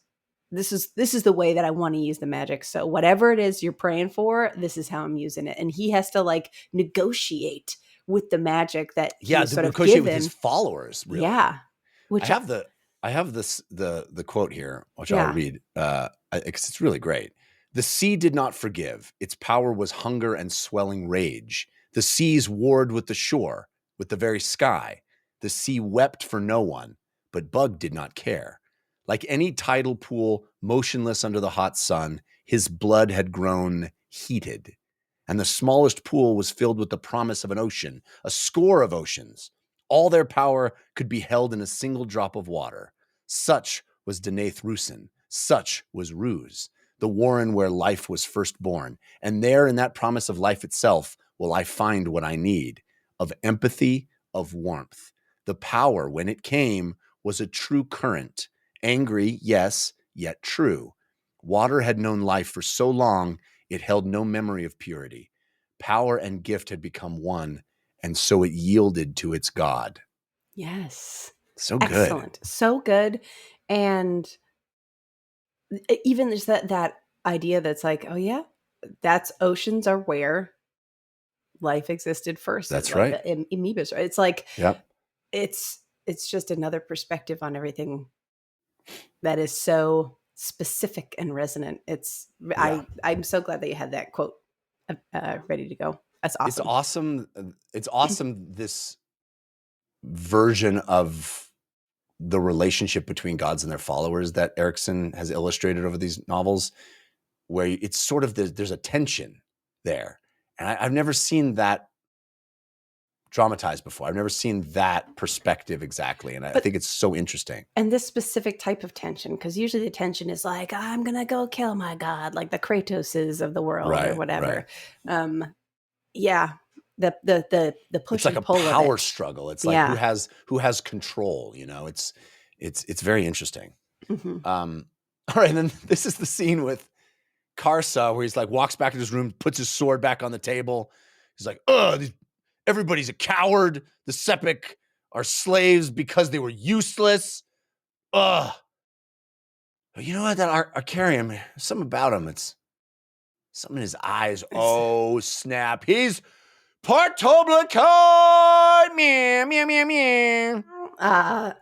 this is the way that I want to use the magic, so whatever it is you're praying for, this is how I'm using it. And he has to like negotiate with the magic that he's sort of given with his followers, really. Which I have the quote here, which I'll read, because it's really great. The sea did not forgive. Its power was hunger and swelling rage. The seas warred with the shore, with the very sky. The sea wept for no one, but Bug did not care. Like any tidal pool, motionless under the hot sun, his blood had grown heated. And the smallest pool was filled with the promise of an ocean, a score of oceans. All their power could be held in a single drop of water. Such was Denath Rusin. Such was Ruse, the warren where life was first born. And there in that promise of life itself will I find what I need, of empathy, of warmth. The power, when it came, was a true current. Angry, yes, yet true. Water had known life for so long, it held no memory of purity. Power and gift had become one, and so it yielded to its God. Yes. So good. Excellent. So good. And even there's that idea that's like, oh yeah, that's oceans are where life existed first. That's like right. Amoebas. It's like, yep. It's just another perspective on everything that is so specific and resonant. I'm so glad that you had that quote ready to go. That's awesome. It's awesome. This version of the relationship between gods and their followers that Erikson has illustrated over these novels, where it's sort of there's a tension there, and I've never seen that dramatized before. I've never seen that perspective exactly, and I think it's so interesting. And this specific type of tension, because usually the tension is like, I'm gonna go kill my god, like the Kratoses of the world or whatever. Yeah, the push It's like and a pull power of it. struggle. It's like who has control. You know, it's very interesting. Mhm. All right, and then this is the scene with Karsa where he's like walks back in his room, puts his sword back on the table. He's like, everybody's a coward. The Sepik are slaves because they were useless. Ugh. You know what? That Arcarium, something about him. It's something in his eyes. Oh, snap. He's part Toblerone. Meow, meow, meow, meow.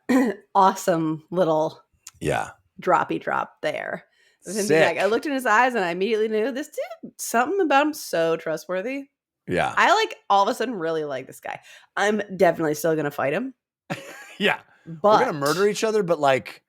Awesome little Yeah. droppy drop there. Sick. I looked in his eyes and I immediately knew this dude, something about him so trustworthy. Yeah. I like all of a sudden really like this guy. I'm definitely still gonna fight him. Yeah. But we're gonna murder each other, but like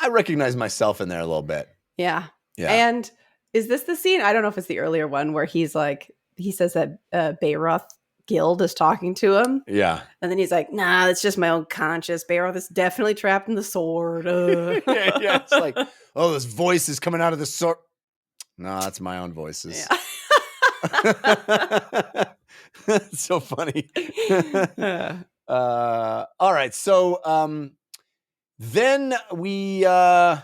I recognize myself in there a little bit. Yeah. Yeah. And is this the scene? I don't know if it's the earlier one where he says that Bayroth Guild is talking to him. Yeah. And then he's like, nah, it's just my own conscience. Bayroth is definitely trapped in the sword. yeah. It's like, oh, this voice is coming out of the sword. No, that's my own voices. Yeah. That's so funny. All right. So then we where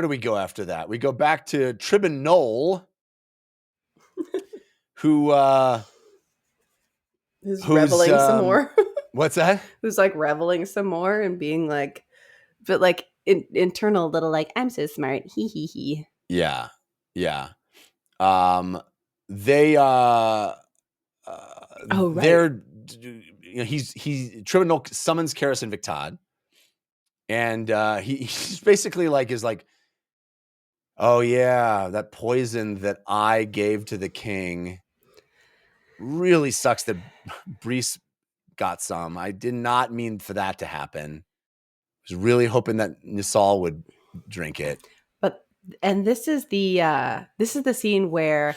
do we go after that? We go back to Tribune Knoll, who's reveling some more. What's that? Who's like reveling some more and being like, but like internal little like, I'm so smart. Hee hee hee. Yeah. Yeah. They right. they're Tribune Knoll summons Karis and Victad, and he's basically like oh yeah, that poison that I gave to the king really sucks that Brees got some. I did not mean for that to happen. I was really hoping that Nisal would drink it. And this is the scene where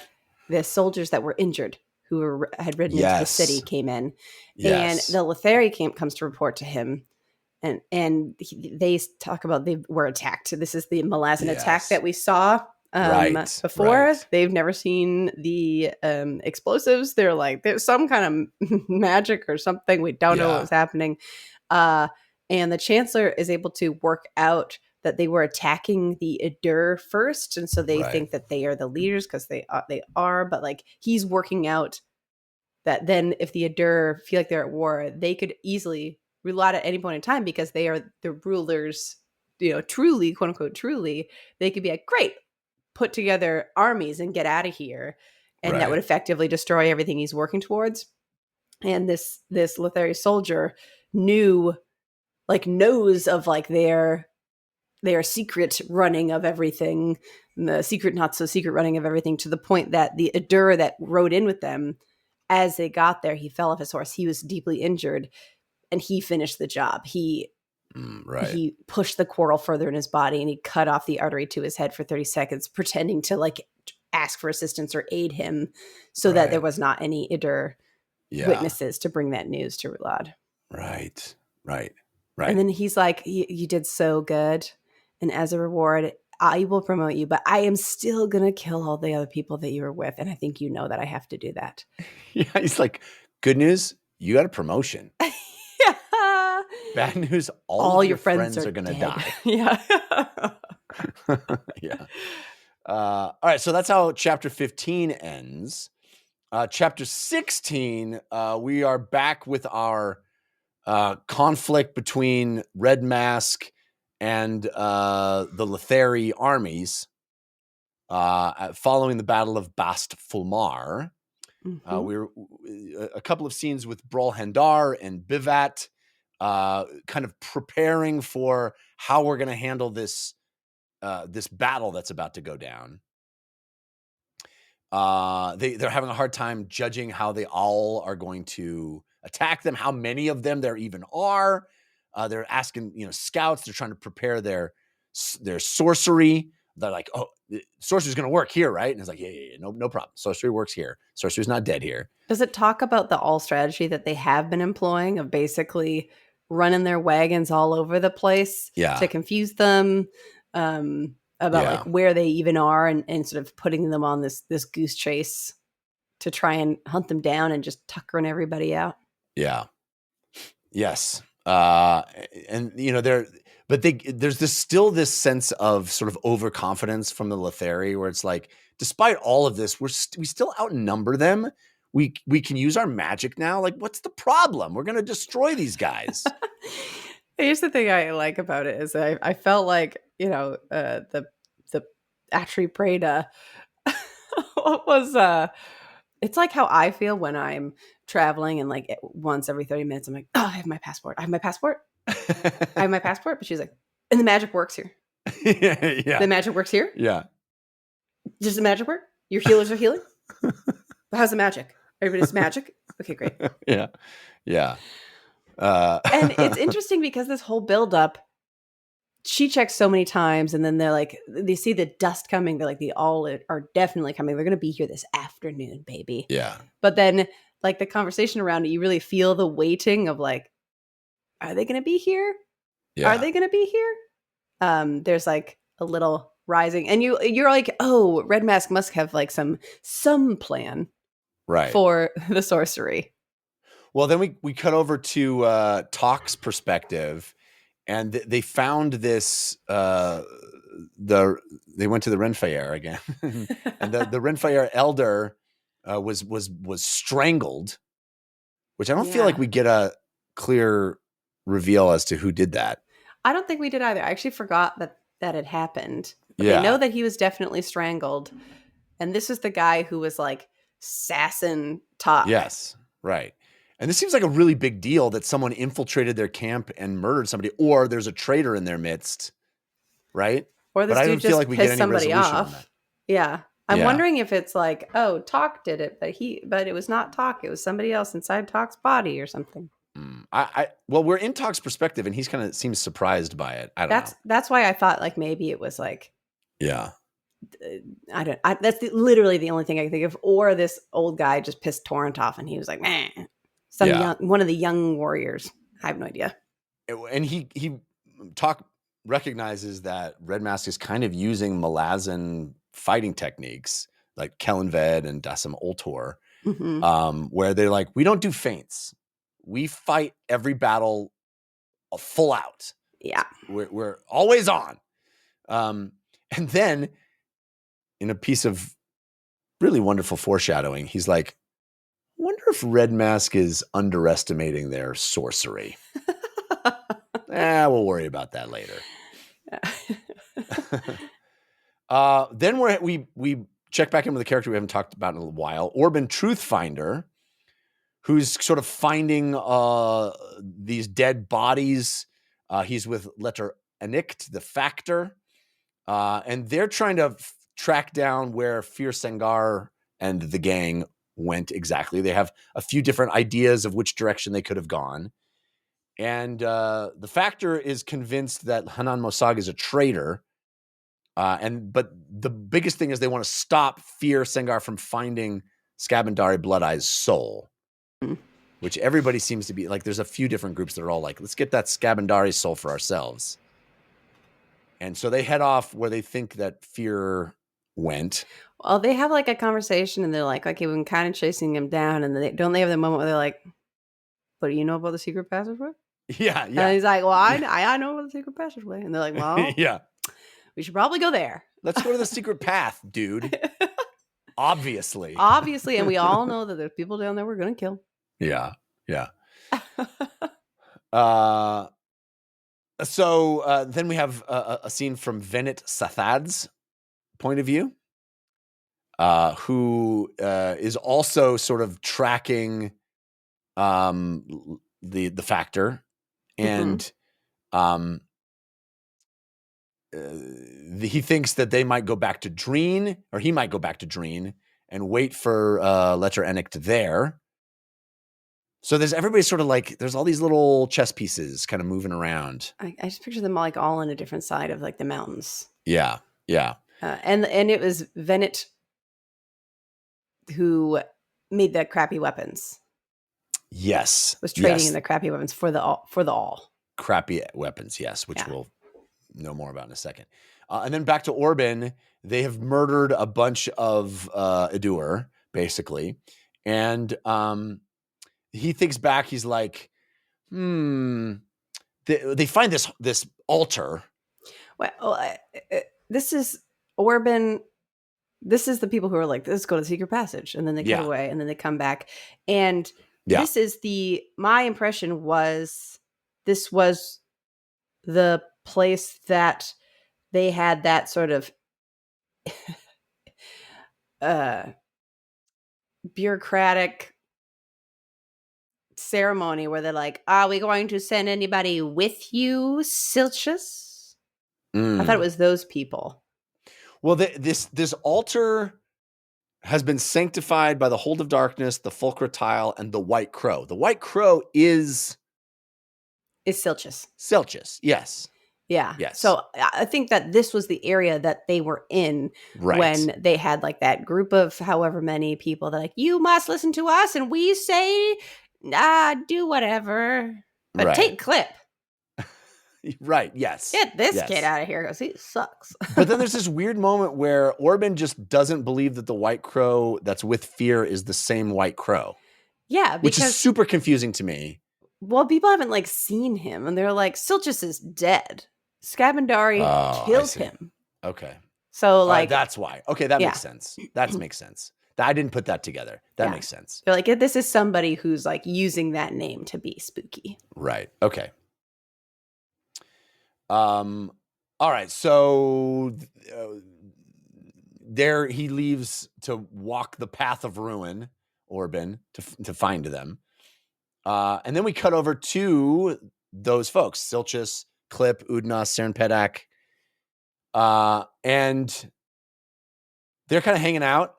the soldiers that were injured who had ridden into the city came in, and the Lethari comes to report to him, and they talk about they were attacked. This is the Malazan attack that we saw before. Right. They've never seen the explosives. They're like, there's some kind of magic or something. We don't know what was happening. And the Chancellor is able to work out that they were attacking the Adur first, and so they think that they are the leaders because they are. But like he's working out that then if the Adur feel like they're at war, they could easily reload at any point in time because they are the rulers. You know, truly, quote unquote, truly, they could be like, great, put together armies and get out of here, and that would effectively destroy everything he's working towards. And this Lethari soldier knows of like their secret running of everything, the secret not so secret running of everything, to the point that the Adur that rode in with them, as they got there, he fell off his horse. He was deeply injured, and he finished the job. He pushed the quarrel further in his body, and he cut off the artery to his head for 30 seconds, pretending to like ask for assistance or aid him, so that there was not any Adur witnesses to bring that news to Rulad. Right. And then he's like, you did so good, and as a reward, I will promote you, but I am still going to kill all the other people that you were with. And I think you know that I have to do that. Yeah. He's like, good news, you got a promotion. Yeah. Bad news, all your friends are going to die. Yeah. Yeah. All right. So that's how chapter 15 ends. Chapter 16, we are back with our conflict between Red Mask and the Lethari armies following the Battle of Bast Fulmar. We're a couple of scenes with Brol Hendar and Bivat kind of preparing for how we're going to handle this battle that's about to go down. They're having a hard time judging how they all are going to attack them, how many of them there even are. They're asking, scouts. They're trying to prepare their sorcery they're like, oh, sorcery's going to work here, right? And it's like, yeah, no problem. Sorcery works here. Sorcery's not dead here. Does it talk about the all strategy that they have been employing of basically running their wagons all over the place to confuse them, about like where they even are, and sort of putting them on this goose chase to try and hunt them down and just tuckering everybody out? Yeah. Yes. And there's still this sense of sort of overconfidence from the Letheri, where it's like, despite all of this, we still outnumber them. We can use our magic now. Like, what's the problem? We're going to destroy these guys. Here's the thing I like about it is I felt like, the Atri Preda was it's like how I feel when I'm traveling and like once every 30 minutes I'm like, oh, I have my passport. I have my passport. But she's like, and the magic works here. Yeah. The magic works here? Yeah. Does the magic work? Your healers are healing? How's the magic? Everybody's magic? Okay, great. Yeah. Yeah. And it's interesting because this whole buildup, she checks so many times, and then they're like, they see the dust coming. They're like, the all are definitely coming. They're going to be here this afternoon, baby. Yeah. But then, like, the conversation around it, you really feel the waiting of like, are they going to be here? Yeah. Are they going to be here? There's like a little rising, and you're like, oh, Red Mask must have like some plan, right, for the sorcery. Well, then we cut over to Talk's perspective, and they found this. They went to the Renfair again, and the Renfair elder was strangled, which I don't feel like we get a clear reveal as to who did that. I don't think we did either. I actually forgot that had happened. But I know that he was definitely strangled, and this is the guy who was like sassing Talk. Yes, right. And this seems like a really big deal that someone infiltrated their camp and murdered somebody, or there's a traitor in their midst, right? Or this dude just pissed somebody off. Yeah. I'm wondering if it's like, oh, Talk did it, but it was not Talk. It was somebody else inside Talk's body or something. Well, we're in Talk's perspective, and he's kind of seems surprised by it. I don't know. That's why I thought like maybe it was like, yeah. That's literally the only thing I can think of. Or this old guy just pissed Torrent off, and he was like, meh. One of the young warriors. I have no idea. And he Talk recognizes that Red Mask is kind of using Malazan fighting techniques like Kellenved and Dasim Ultor, where they're like, we don't do feints. We fight every battle full out. Yeah. We're always on. And then in a piece of really wonderful foreshadowing, he's like, I wonder if Red Mask is underestimating their sorcery. We'll worry about that later. Then we check back in with a character we haven't talked about in a while, Orban Truthfinder, who's sort of finding these dead bodies. He's with Letter Enict, the Factor, and they're trying to track down where Fir Sengar and the gang went exactly. They have a few different ideas of which direction they could have gone. And the Factor is convinced that Hanan Mosag is a traitor. But the biggest thing is they want to stop Fir Sengar from finding Scabandari Blood Eye's soul, which everybody seems to be like. There's a few different groups that are all like, let's get that Scabandari soul for ourselves. And so they head off where they think that Fir went. Well, they have like a conversation, and they're like, okay, we've been kind of chasing him down. And they have the moment where they're like, but do you know about the secret passageway? Yeah. And he's like, well, I know about the secret passageway. And they're like, well, yeah, we should probably go there. Let's go to the secret path, dude. Obviously. And we all know that there's people down there we're going to kill. Yeah. So then we have a scene from Venit Sathad's point of view, who is also sort of tracking the Factor, and he thinks that they might go back to Dreen, or he might go back to Dreen and wait for Letter Enict there. So everybody's sort of like, there's all these little chess pieces kind of moving around. I just picture them like all on a different side of like the mountains. Yeah. And it was Venet who made the crappy weapons. Yes. Was trading yes. in the crappy weapons for the all. Crappy weapons, yes, which we'll know more about in a second. And then back to Orban, they have murdered a bunch of Edur, basically. And he thinks back, he's like, they find this altar. Well, this is Orban. This is the people who are like, let's go to the secret passage. And then they cut away and then they come back. And this is my impression was this was the place that they had that sort of bureaucratic ceremony where they're like, are we going to send anybody with you, Silchus? I thought it was those people. Well, this altar has been sanctified by the Hold of Darkness, the Fulcra Tile, and the White Crow. The White Crow is Silchus. Silchus, yes. Yeah. Yes. So I think that this was the area that they were in when they had like that group of however many people that like, you must listen to us and we say, do whatever. But take Clip. Right. Yes. Get this kid out of here because he sucks. But then there's this weird moment where Orban just doesn't believe that the White Crow that's with Fear is the same White Crow. Yeah. Which is super confusing to me. Well, people haven't like seen him and they're like, Silchus is dead. Scabandari killed him. Okay. So like that's why. Okay, that makes sense. That makes sense. I didn't put that together. That makes sense. They're like, this is somebody who's like using that name to be spooky. Right. Okay. All right. So there he leaves to walk the path of ruin, Orban, to find them. And then we cut over to those folks, Silchus, Clip, Udnas, Seren Pedak. And they're kind of hanging out.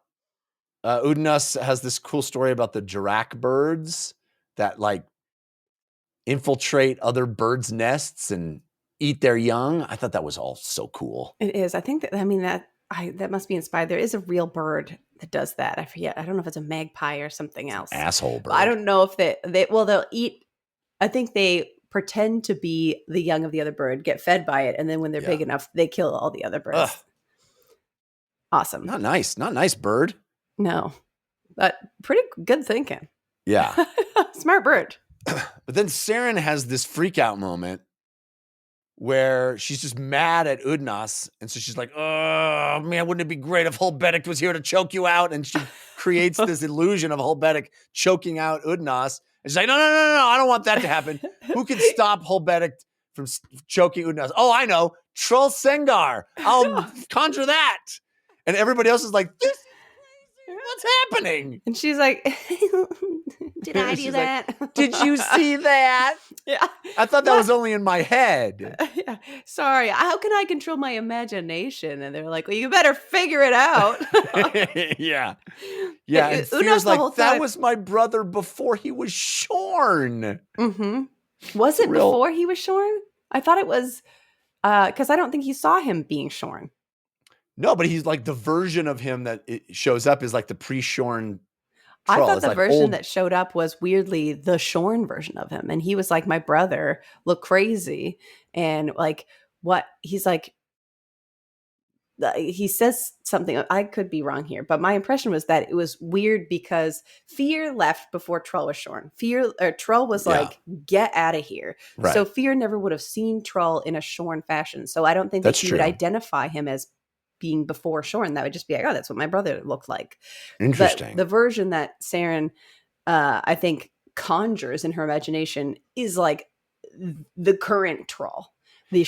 Udnas has this cool story about the Jirak birds that like infiltrate other birds' nests and eat their young. I thought that was all so cool. It is. I think that must be inspired. There is a real bird that does that. I forget. I don't know if it's a magpie or something else. Asshole bird. I don't know if they'll eat. I think they pretend to be the young of the other bird, get fed by it, and then when they're big enough, they kill all the other birds. Ugh. Awesome. Not nice bird. No, but pretty good thinking. Yeah. Smart bird. But then Seren has this freak out moment where she's just mad at Udnas. And so she's like, oh, man, wouldn't it be great if Holbedik was here to choke you out? And she creates this illusion of Holbedik choking out Udnas. And she's like, no, I don't want that to happen. Who can stop Holbedik from choking Udnas? Oh, I know. Troll Sengar. I'll conjure that. And everybody else is like, this is crazy. What's happening? And she's like, did I do that? Like, did you see that? Yeah. I thought that was only in my head. Yeah. Sorry. How can I control my imagination? And they're like, well, you better figure it out. Yeah. Yeah. And Fear's like, that was my brother before he was shorn. Mm-hmm. Was it before he was shorn? I thought it was because I don't think he saw him being shorn. No, but he's like the version of him that it shows up is like the pre-shorn troll. I thought the version that showed up was weirdly the shorn version of him. And he was like, my brother looked crazy. And like what he's like, he says something, I could be wrong here, but my impression was that it was weird because Fear left before Troll was shorn. Troll was like, get out of here. Right. So Fear never would have seen Troll in a shorn fashion. So I don't think that he would identify him as being before shorn. That would just be like, oh, that's what my brother looked like. Interesting. But the version that Seren, I think, conjures in her imagination is like the current Troll.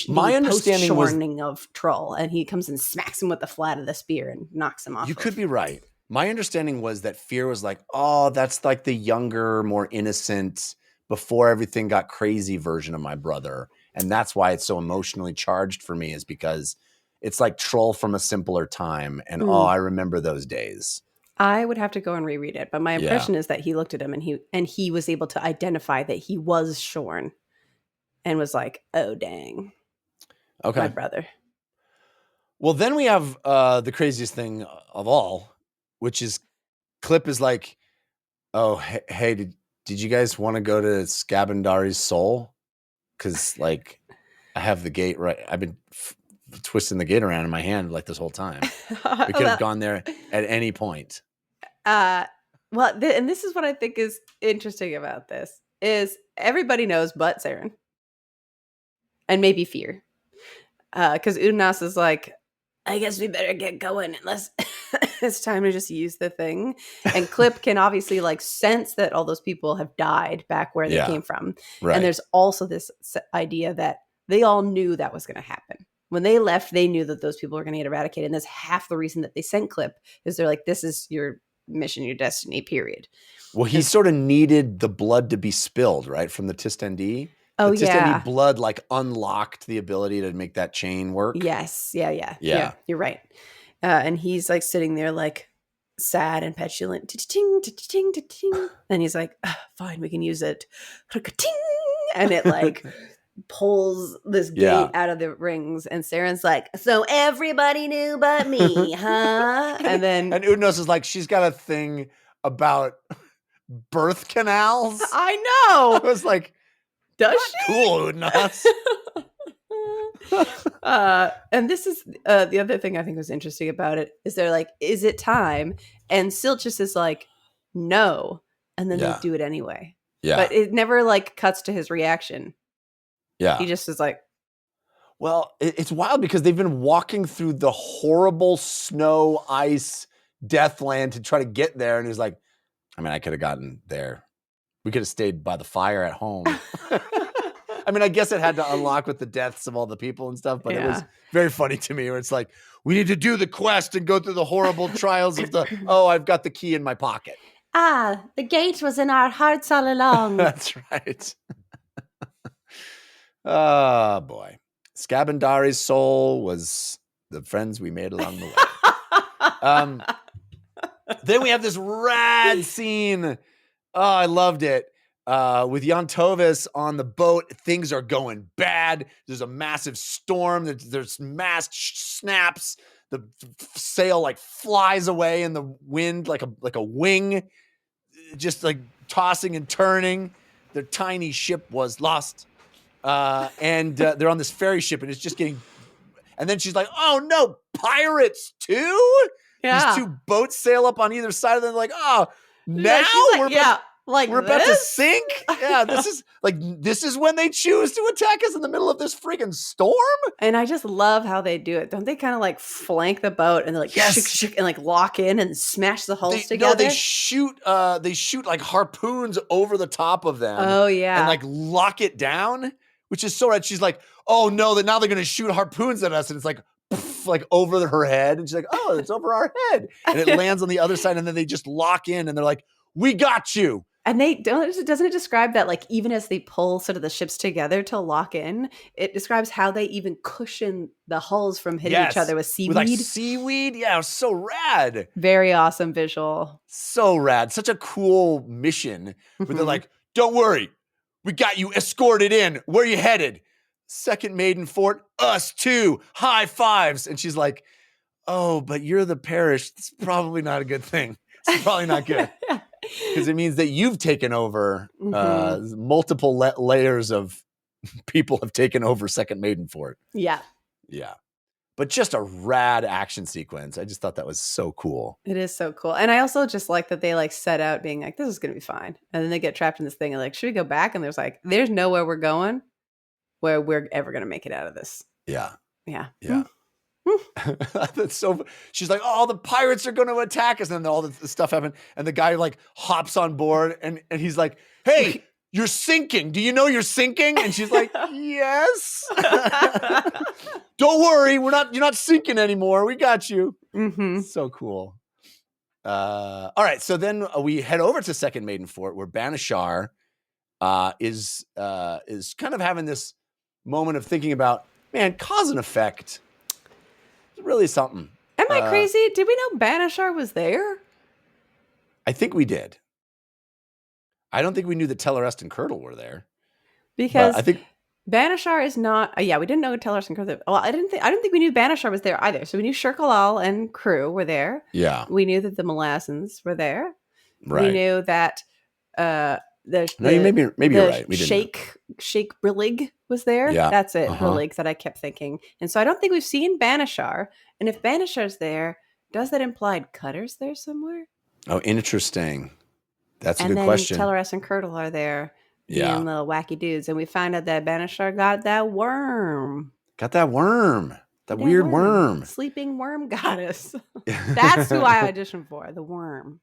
My understanding was shorning of Troll, and he comes and smacks him with the flat of the spear and knocks him off. You could be right. My understanding was that Fear was like, oh, that's like the younger, more innocent, before everything got crazy version of my brother. And that's why it's so emotionally charged for me, is because it's like Troll from a simpler time. And I remember those days. I would have to go and reread it. But my impression is that he looked at him and he was able to identify that he was shorn and was like, oh, dang. Okay. My brother. Well, then we have the craziest thing of all, which is Clip is like, oh, hey, did you guys want to go to Scabandari's soul? Because like I have the gate right. I've been twisting the gate around in my hand like this whole time. We could have gone there at any point. And this is what I think is interesting about this is everybody knows but Saren. And maybe Fear. Because Unas is like, I guess we better get going unless it's time to just use the thing. And Clip can obviously like sense that all those people have died back where they came from. Right. And there's also this idea that they all knew that was going to happen. When they left, they knew that those people were going to get eradicated. And that's half the reason that they sent Clip is they're like, this is your mission, your destiny, period. Well, he sort of needed the blood to be spilled, right? From the Tistendi. Oh, the Tistendi blood like unlocked the ability to make that chain work. Yes. Yeah. You're right. And he's like sitting there like sad and petulant. Ting, ting, ting, ting. And he's like, fine, we can use it. And it like pulls this gate out of the rings. And Saren's like, so everybody knew but me, huh? And then and Udnos is like, she's got a thing about birth canals. I know. I was like, does she? Cool, Udnos. And this is the other thing I think was interesting about it is they're like, is it time? And Silchus is like, no. And then they do it anyway. Yeah. But it never like cuts to his reaction. Yeah. He just is like, well, it's wild because they've been walking through the horrible snow, ice, deathland to try to get there. And he's like, I mean, I could have gotten there. We could have stayed by the fire at home. I mean, I guess it had to unlock with the deaths of all the people and stuff, but it was very funny to me where it's like, we need to do the quest and go through the horrible trials of I've got the key in my pocket. The gate was in our hearts all along. That's right. Oh, boy. Scabandari's soul was the friends we made along the way. Then we have this rad scene. Oh, I loved it. With Yantovis on the boat, things are going bad. There's a massive storm. There's mast snaps. The sail like flies away in the wind like a wing, just like tossing and turning. Their tiny ship was lost. And they're on this ferry ship and it's just getting, and then she's like, oh no, pirates too? Yeah. These two boats sail up on either side of them. Like, oh, now we're about to sink. Yeah, this is when they choose to attack us in the middle of this freaking storm. And I just love how they do it. Don't they kind of like flank the boat and they're like shook, and like lock in and smash the hulls together? No, they shoot like harpoons over the top of them. Oh yeah, and like lock it down, which is so rad. She's like, oh no, that now they're gonna shoot harpoons at us, and it's like. Like over her head, and she's like, oh, it's over our head, and it lands on the other side, and then they just lock in and they're like, we got you. And doesn't it describe that like even as they pull sort of the ships together to lock in, it describes how they even cushion the hulls from hitting each other with seaweed. With like seaweed. Yeah, it was so rad. Very awesome visual. So rad. Such a cool mission where they're like, don't worry, we got you escorted in. Where you headed? Second Maiden Fort, us too. High fives. And she's like, oh, but you're the parish. It's probably not a good thing. It's probably not good. Because it means that you've taken over multiple layers of people have taken over Second Maiden Fort. Yeah. Yeah. But just a rad action sequence. I just thought that was so cool. It is so cool. And I also just like that they like set out being like, this is going to be fine. And then they get trapped in this thing and like, should we go back? And there's nowhere we're going where we're ever going to make it out of this. Yeah. Yeah. Yeah. That's so. She's like, oh, the pirates are going to attack us, and then all the stuff happened, and the guy like hops on board, and he's like, hey, you're sinking. Do you know you're sinking? And she's like, yes. Don't worry, you're not sinking anymore. We got you. Mm-hmm. So cool. All right, so then we head over to Second Maiden Fort, where Banashar is kind of having this moment of thinking about, man, cause and effect. It's really something. Am I crazy? Did we know Banashar was there? I think we did. I don't think we knew that Tellarest and Curdle were there. Because I think Banishar is not. Yeah, we didn't know Tellers and crew. Well, I don't think we knew Banishar was there either. So we knew Shirkalal and crew were there. Yeah. We knew that the Malazans were there. We Right. knew that maybe you're right. We didn't. Sheikh Brillig was there. Yeah. That's it, Brillig, that I kept thinking. And so I don't think we've seen Banishar. And if Banishar's there, does that imply Cutter's there somewhere? Oh, interesting. That's a and good then question. Telleress and Curdle are there. Yeah. Being little wacky dudes. And we find out that Banishar got that worm. Got that worm. That weird worm. Sleeping worm goddess. That's who I auditioned for, the worm.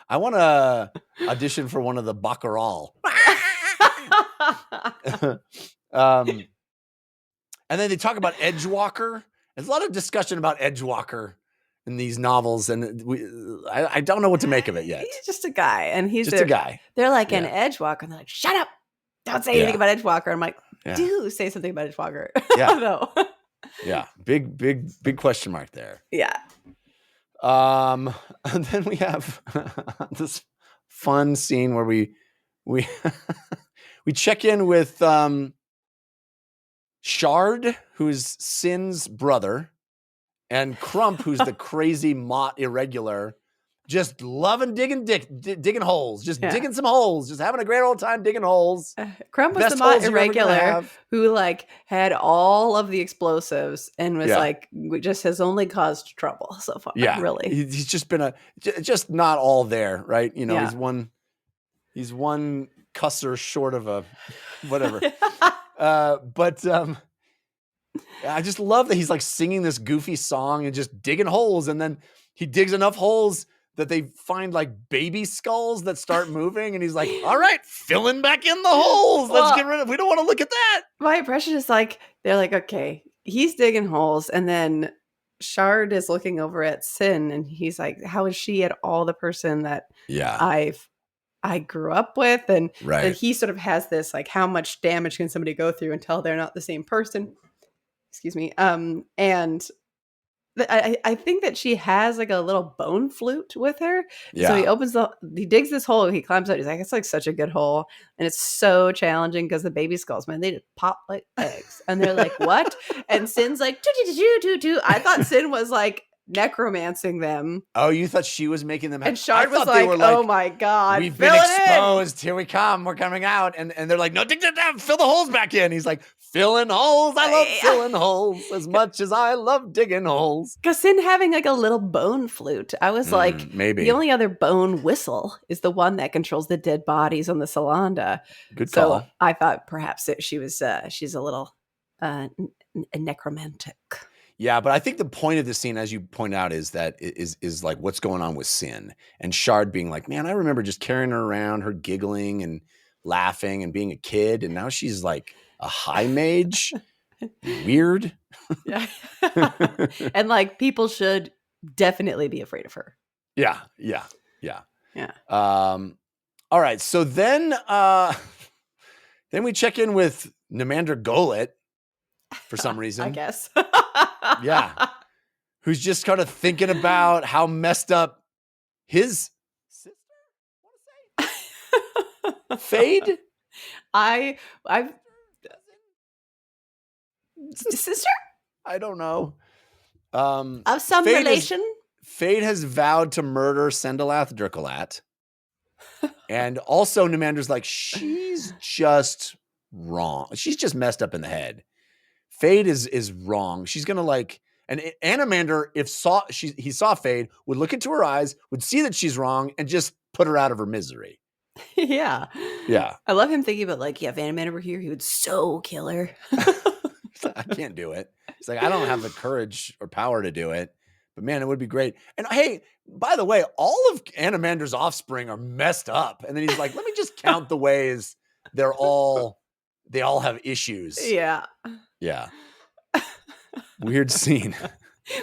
I want to audition for one of the Baccaral. And then they talk about Edgewalker. There's a lot of discussion about Edgewalker in these novels, and I don't know what to make of it yet. He's just a guy, and he's just a guy. They're like an Edgewalker, and they're like, "Shut up! Don't say anything about Edgewalker." I'm like, "Do say something about Edgewalker." Yeah, no. Yeah, big question mark there. Yeah. And then we have this fun scene where we we check in with Shard, who's Sin's brother, and Crump, who's the crazy Mott irregular, just loving digging holes, just digging some holes, just having a great old time digging holes. Crump was the Mott irregular who like had all of the explosives and was like just has only caused trouble so far. Yeah, really. He's just been just not all there, right? You know, he's one cusser short of a whatever. But I just love that he's like singing this goofy song and just digging holes, and then he digs enough holes that they find like baby skulls that start moving, and he's like, "All right, filling back in the holes. Let's get rid of. We don't want to look at that." My impression is like they're like, "Okay, he's digging holes," and then Shard is looking over at Sin, and he's like, "How is she at all the person that I grew up with?" And he sort of has this like, how much damage can somebody go through until they're not the same person? Excuse me. And I think that she has like a little bone flute with her. Yeah. So he digs this hole. He climbs out. He's like, it's like such a good hole. And it's so challenging because the baby skulls, man, they just pop like eggs. And they're like, what? And Sin's like, I thought Sin was like necromancing them. Oh, you thought she was making them? And Shard was like, oh my God, we've been exposed. Here we come. We're coming out. And they're like, no, dig that down. Fill the holes back in. He's like, filling holes. I love filling holes as much as I love digging holes. Because Sin having like a little bone flute, I was like, maybe the only other bone whistle is the one that controls the dead bodies on the Salanda. Good call. So I thought perhaps she's a little necromantic. Yeah, but I think the point of this scene, as you point out, is that is like what's going on with Sin and Shard being like, man, I remember just carrying her around, her giggling and laughing and being a kid, and now she's like a high mage. Weird. Yeah. And like people should definitely be afraid of her. Yeah. All right, so then we check in with Nimander Golet for some reason. I guess. Yeah. Who's just kind of thinking about how messed up his sister, I want to say? Fade? I've sister? I don't know. Of some relation? Fade has vowed to murder Sendalath Drikalat. And also Nimander's like, she's just wrong. She's just messed up in the head. Fade is wrong. She's gonna like, and Animander, if he saw Fade, would look into her eyes, would see that she's wrong, and just put her out of her misery. Yeah. Yeah. I love him thinking about like, if Animander were here, he would so kill her. I can't do it. It's like, I don't have the courage or power to do it, but man, it would be great. And hey, by the way, all of Animander's offspring are messed up. And then he's like, let me just count the ways they all have issues. Yeah. Yeah. Weird scene.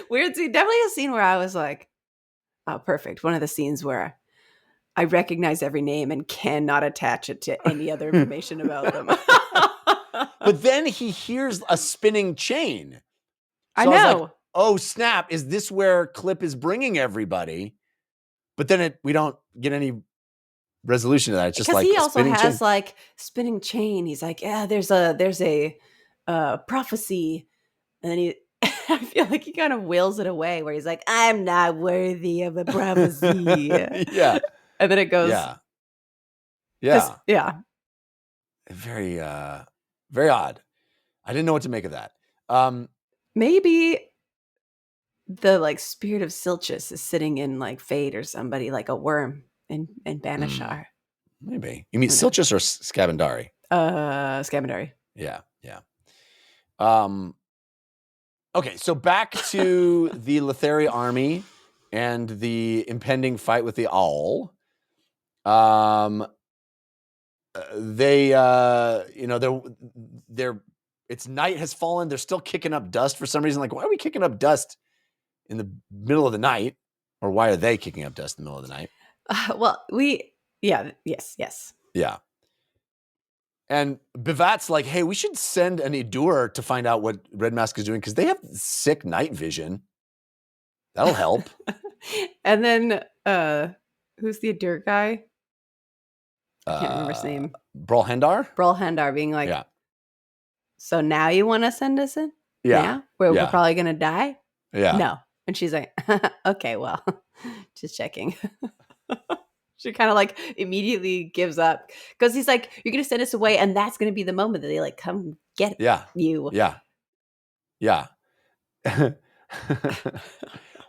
Weird scene. Definitely a scene where I was like, oh, perfect. One of the scenes where I recognize every name and cannot attach it to any other information about them. But then he hears a spinning chain. So I know. I was like, oh, snap. Is this where Clip is bringing everybody? But then we don't get any resolution to that. It's just Because like he a also spinning has chain. like spinning chain. He's like, yeah, there's a prophecy, and then he. I feel like he kind of wills it away, where he's like, "I'm not worthy of a prophecy," Yeah. and then it goes, Yeah. Yeah. yeah. Very very odd. I didn't know what to make of that. Maybe the like spirit of Silchus is sitting in like Fate or somebody, like a worm in Banishar. Maybe. You mean Who knows? Silchus or Scavendari? Scamandari. Yeah. Yeah. Okay, so back to the Lethari army and the impending fight with the owl. They they're it's night has fallen. They're still kicking up dust for some reason. Like, why are we kicking up dust in the middle of the night? Or why are they kicking up dust in the middle of the night? Yes. Yeah. And Bivat's like, hey, we should send an Edur to find out what Red Mask is doing because they have sick night vision. That'll help. And then who's the dirt guy? I can't remember his name. Brolhendar? Brolhendar being like, Yeah. so now you want to send us in? Yeah. Now? We're Yeah. probably going to die? Yeah. No. And she's like, okay, well, just checking. She kind of like immediately gives up because he's like, you're going to send us away. And that's going to be the moment that they like come get you. Yeah. Yeah. You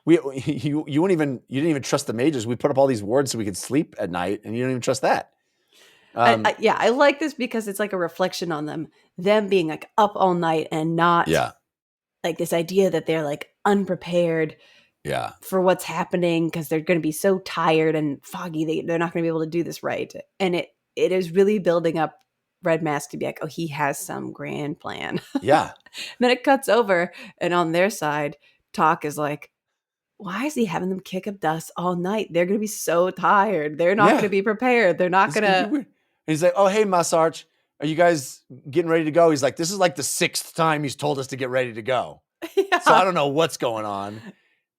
didn't even trust the mages. We put up all these wards so we could sleep at night, and you don't even trust that. I like this because it's like a reflection on them being like up all night and not like this idea that they're like unprepared for what's happening because they're going to be so tired and foggy they're not going to be able to do this right. And it is really building up Red Mask to be like, oh, he has some grand plan. Yeah. Then it cuts over, and on their side, Talk is like, why is he having them kick up dust all night? They're going to be so tired. They're not going to be prepared. They're not going to. And he's like, oh, hey, Massarch, are you guys getting ready to go? He's like, this is like the 6th time he's told us to get ready to go. Yeah. So I don't know what's going on.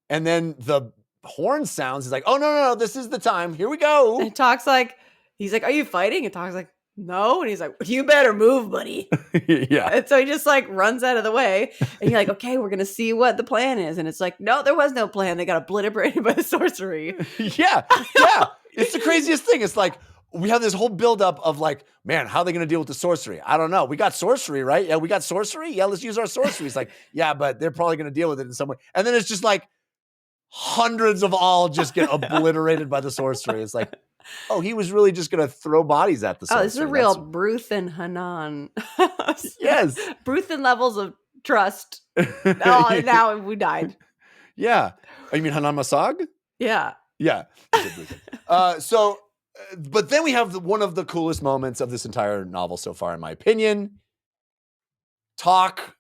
And then the horn sounds. He's like, oh, no, this is the time. Here we go. And Talk's like, he's like, are you fighting? And Talk's like, no. And he's like, you better move, buddy. Yeah. And so he just like runs out of the way. And you're like, okay, we're going to see what the plan is. And it's like, no, there was no plan. They got obliterated by the sorcery. Yeah. Yeah. It's the craziest thing. It's like, we have this whole buildup of like, man, how are they going to deal with the sorcery? I don't know. We got sorcery, right? Yeah, we got sorcery. Yeah, let's use our sorcery. It's like, yeah, but they're probably going to deal with it in some way. And then it's just like hundreds of all just get obliterated by the sorcery. It's like, oh, he was really just going to throw bodies at the sorcery. Oh, this is a real Bruthen Hanan. Yes. Bruthen levels of trust. Oh, now we died. Yeah. Oh, you mean Hanan Masag? Yeah. Yeah. But then we have one of the coolest moments of this entire novel so far, in my opinion. Talk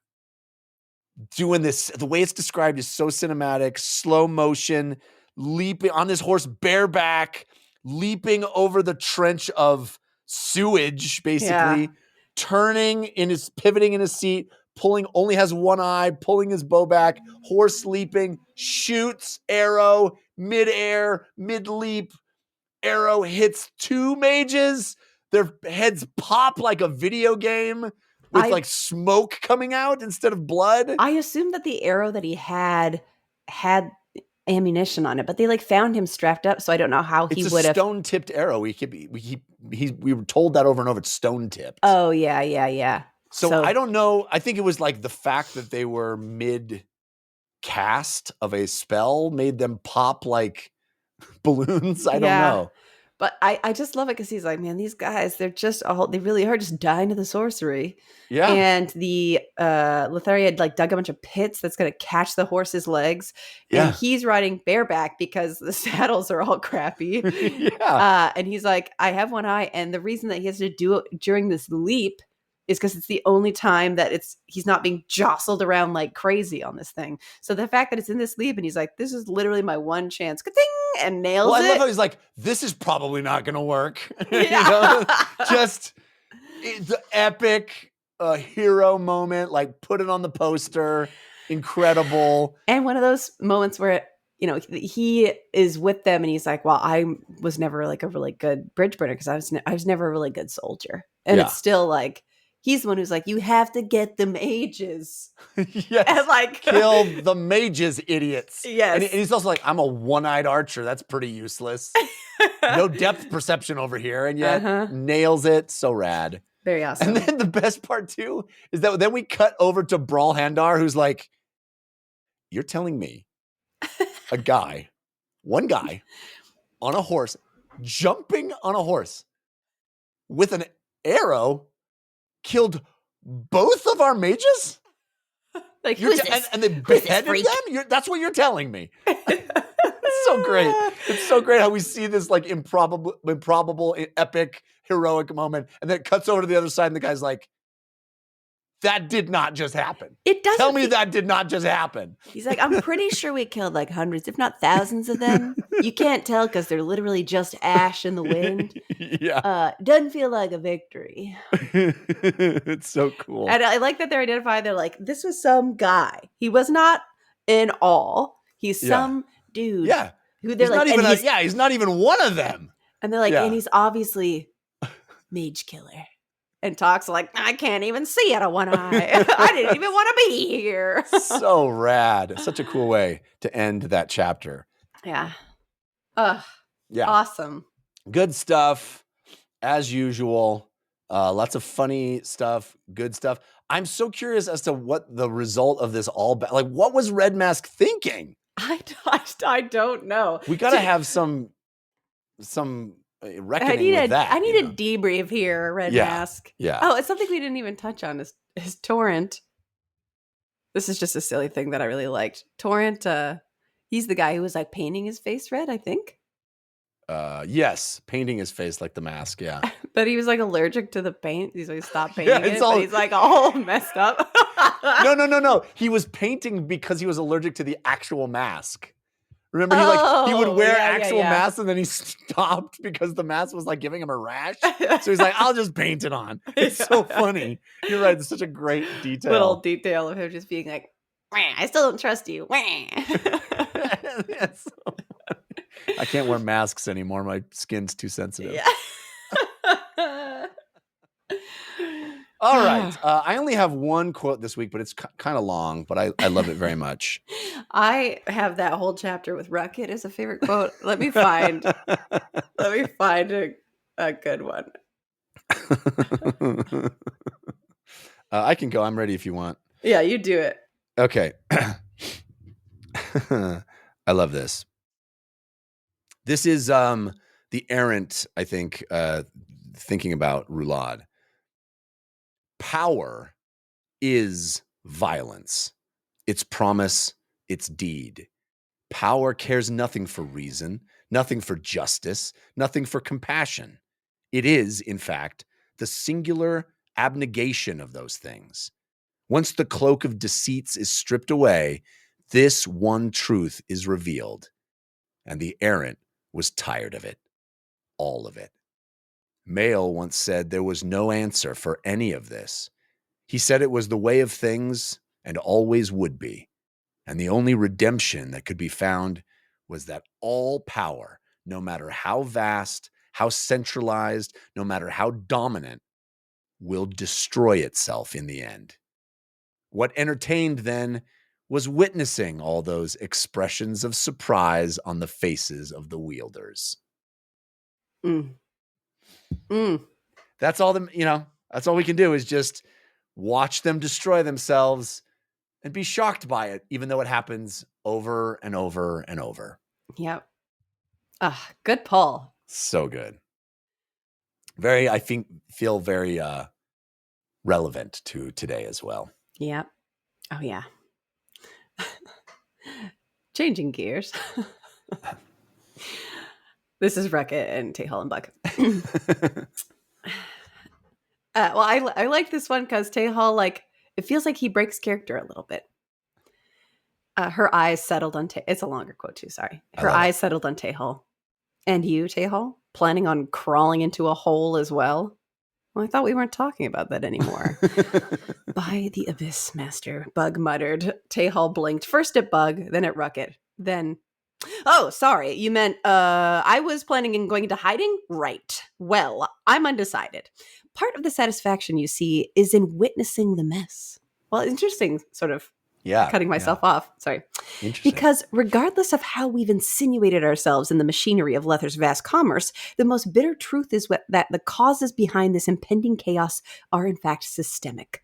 doing this, the way it's described is so cinematic, slow motion, leaping on this horse bareback, leaping over the trench of sewage, basically, pivoting in his seat, only has one eye, pulling his bow back, horse leaping, shoots, arrow, mid-air, mid-leap, arrow hits 2 mages. Their heads pop like a video game with like smoke coming out instead of blood. I assumed that the arrow that he had ammunition on it, but they like found him strapped up, so I don't know how he would have. It's a stone-tipped arrow. We were told that over and over. It's stone-tipped. Oh yeah. So I don't know. I think it was like the fact that they were mid-cast of a spell made them pop like balloons. I don't know. But I just love it because he's like, man, these guys, they really are just dying to the sorcery. Yeah. And the Lethari had like dug a bunch of pits that's going to catch the horse's legs. Yeah. And he's riding bareback because the saddles are all crappy. Yeah. And he's like, I have one eye. And the reason that he has to do it during this leap is because it's the only time that he's not being jostled around like crazy on this thing. So the fact that it's in this leap and he's like, this is literally my one chance, ka-ting, and nails it. I love how he's like, this is probably not going to work. Yeah. Just the epic hero moment, like put it on the poster. Incredible. And one of those moments where he is with them and he's like, well, I was never like a really good bridge burner because I was never a really good soldier. And Yeah. it's still like, he's the one who's like, you have to get the mages. Yes. And like, Kill the mages, idiots. Yes. And he's also like, I'm a one-eyed archer. That's pretty useless. No depth perception over here. And yet nails it. So rad. Very awesome. And then the best part too is that then we cut over to Brawlhandar, who's like, you're telling me one guy on a horse, jumping on a horse with an arrow killed both of our mages? Like, who's this? And they beheaded them? That's what you're telling me. It's so great. It's so great how we see this like improbable, epic, heroic moment. And then it cuts over to the other side and the guy's like, that did not just happen. It doesn't. Tell me that did not just happen. He's like, I'm pretty sure we killed like hundreds, if not thousands of them. You can't tell because they're literally just ash in the wind. Yeah. Doesn't feel like a victory. It's so cool. And I like that they're identified. They're like, this was some guy. He was not in all. He's some dude. Yeah. Who they're he's like, not he's not even one of them. And they're like, and he's obviously mage killer. And talks like, I can't even see out of one eye. I didn't even want to be here. So rad. Such a cool way to end that chapter. Yeah. Yeah. Awesome. Good stuff, as usual. Lots of funny stuff, good stuff. I'm so curious as to what the result of this like, what was Red Mask thinking? I don't know. We got to have some reckoning with that. I need a debrief here, Red Mask. Yeah. Oh, it's something we didn't even touch on is Torrent. This is just a silly thing that I really liked. Torrent, he's the guy who was like painting his face red, I think. Yes, painting his face like the mask, yeah. But he was like allergic to the paint. He's like, stopped painting it, all... but he's like all messed up. No. He was painting because he was allergic to the actual mask. Remember, he would wear actual masks and then he stopped because the mask was like giving him a rash. So he's like, I'll just paint it on. It's so funny. You're right. It's such a great detail. Little detail of him just being like, I still don't trust you. That's so funny. I can't wear masks anymore. My skin's too sensitive. Yeah. All right. I only have one quote this week, but it's kind of long, but I love it very much. I have that whole chapter with Rocket as a favorite quote. Let me find a good one. I can go. I'm ready if you want. Yeah, you do it. Okay. I love this. This is the errant, I think, thinking about Roulade. Power is violence. Its promise, its deed. Power cares nothing for reason, nothing for justice, nothing for compassion. It is, in fact, the singular abnegation of those things. Once the cloak of deceits is stripped away, this one truth is revealed. And the errant was tired of it. All of it. Mayle once said there was no answer for any of this. He said it was the way of things and always would be. And the only redemption that could be found was that all power, no matter how vast, how centralized, no matter how dominant, will destroy itself in the end. What entertained then was witnessing all those expressions of surprise on the faces of the wielders. That's all that's all we can do is just watch them destroy themselves and be shocked by it, even though it happens over and over and over. Yep. Good pull. So good. Feel very relevant to today as well. Yep. Oh yeah. Changing gears. This is Wreck-It and Tehal and Buck. Well, I like this one because Tehal, like, it feels like he breaks character a little bit. Her eyes settled on It's a longer quote too, sorry. Her eyes settled on Tehal. And you, Tehal, planning on crawling into a hole as well? Well, I thought we weren't talking about that anymore. By the abyss, master, Bug muttered. Tehal blinked first at Bug, then at Rocket, then Oh, sorry. You meant I was planning on going into hiding? Right. Well, I'm undecided. Part of the satisfaction you see is in witnessing the mess. Well, interesting, sort of Yeah. cutting myself off. Sorry. Interesting. Because regardless of how we've insinuated ourselves in the machinery of Lether's vast commerce, the most bitter truth is that the causes behind this impending chaos are in fact systemic.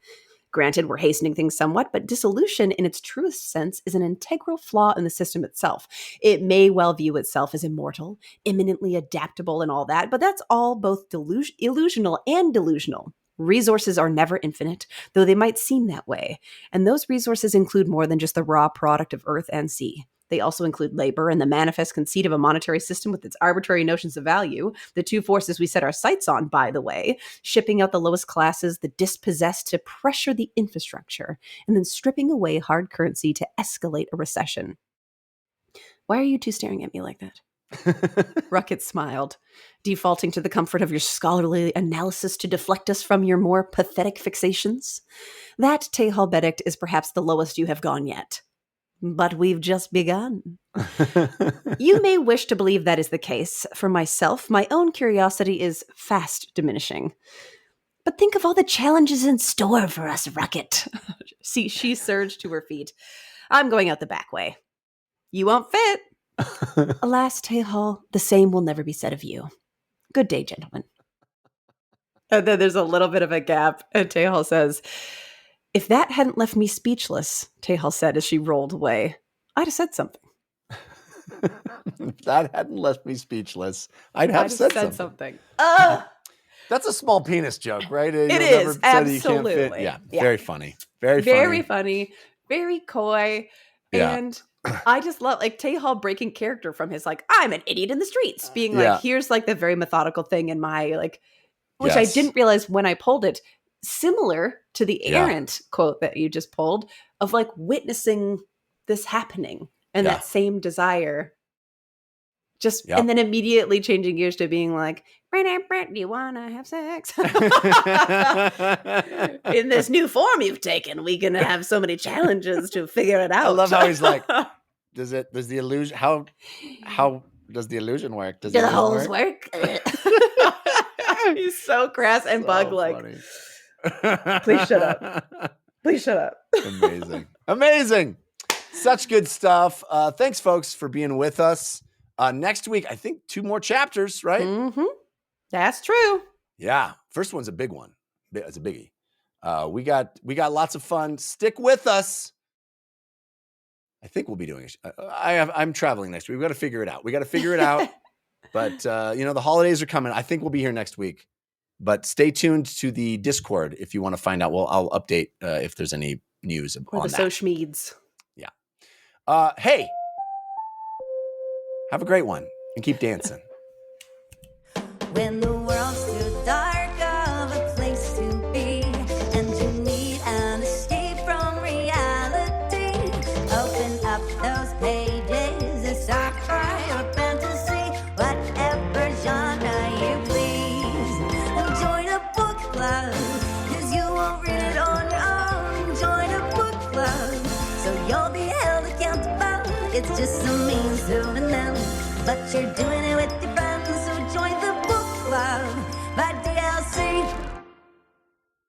Granted, we're hastening things somewhat, but dissolution in its truest sense is an integral flaw in the system itself. It may well view itself as immortal, imminently adaptable and all that, but that's all both illusional and delusional. Resources are never infinite, though they might seem that way. And those resources include more than just the raw product of earth and sea. They also include labor and the manifest conceit of a monetary system with its arbitrary notions of value, the two forces we set our sights on, by the way, shipping out the lowest classes, the dispossessed to pressure the infrastructure, and then stripping away hard currency to escalate a recession. Why are you two staring at me like that? Ruckett smiled, defaulting to the comfort of your scholarly analysis to deflect us from your more pathetic fixations. That, Tehal Benedict, is perhaps the lowest you have gone yet. But we've just begun. You may wish to believe that is the case. For myself, my own curiosity is fast diminishing. But think of all the challenges in store for us, Ruckett. See, she surged to her feet. I'm going out the back way. You won't fit. Alas, Tehal, the same will never be said of you. Good day, gentlemen. And then there's a little bit of a gap, and Tehal says, if that hadn't left me speechless, Tehal said as she rolled away, I'd have said something. If that hadn't left me speechless, I'd have said something. That's a small penis joke, right? It is, absolutely. Yeah, very funny. Very funny. Very coy. Yeah. And I just love, like, Tehal breaking character from his, like, I'm an idiot in the streets, being like, here's, like, the very methodical thing in my, like, which I didn't realize when I pulled it, similar to the errant quote that you just pulled, of, like, witnessing this happening and that same desire. Just, and then immediately changing gears to being like, do you want to have sex? In this new form you've taken, we're going to have so many challenges to figure it out. I love how he's like, does the illusion, how does the illusion work? Do the holes work? He's so crass and bug-like. Please shut up. Please shut up. Amazing. Such good stuff. Thanks, folks, for being with us. Next week, I think 2 more chapters, right? Mm-hmm. That's true. Yeah. First one's a big one. It's a biggie. We got lots of fun. Stick with us. I think we'll be doing it. I'm traveling next week. We got to figure it out. But, the holidays are coming. I think we'll be here next week. But stay tuned to the Discord if you want to find out. Well, I'll update if there's any news on the that. social meds. Yeah. Hey, have a great one and keep dancing. When the world's too dark of a place to be, and you need an escape from reality, open up those pages, it's sci-fi or fantasy, whatever genre you please. Join a book club, 'cause you won't read it on your own. Join a book club, so you'll be held accountable. It's just a means to an end, but you're doing it with your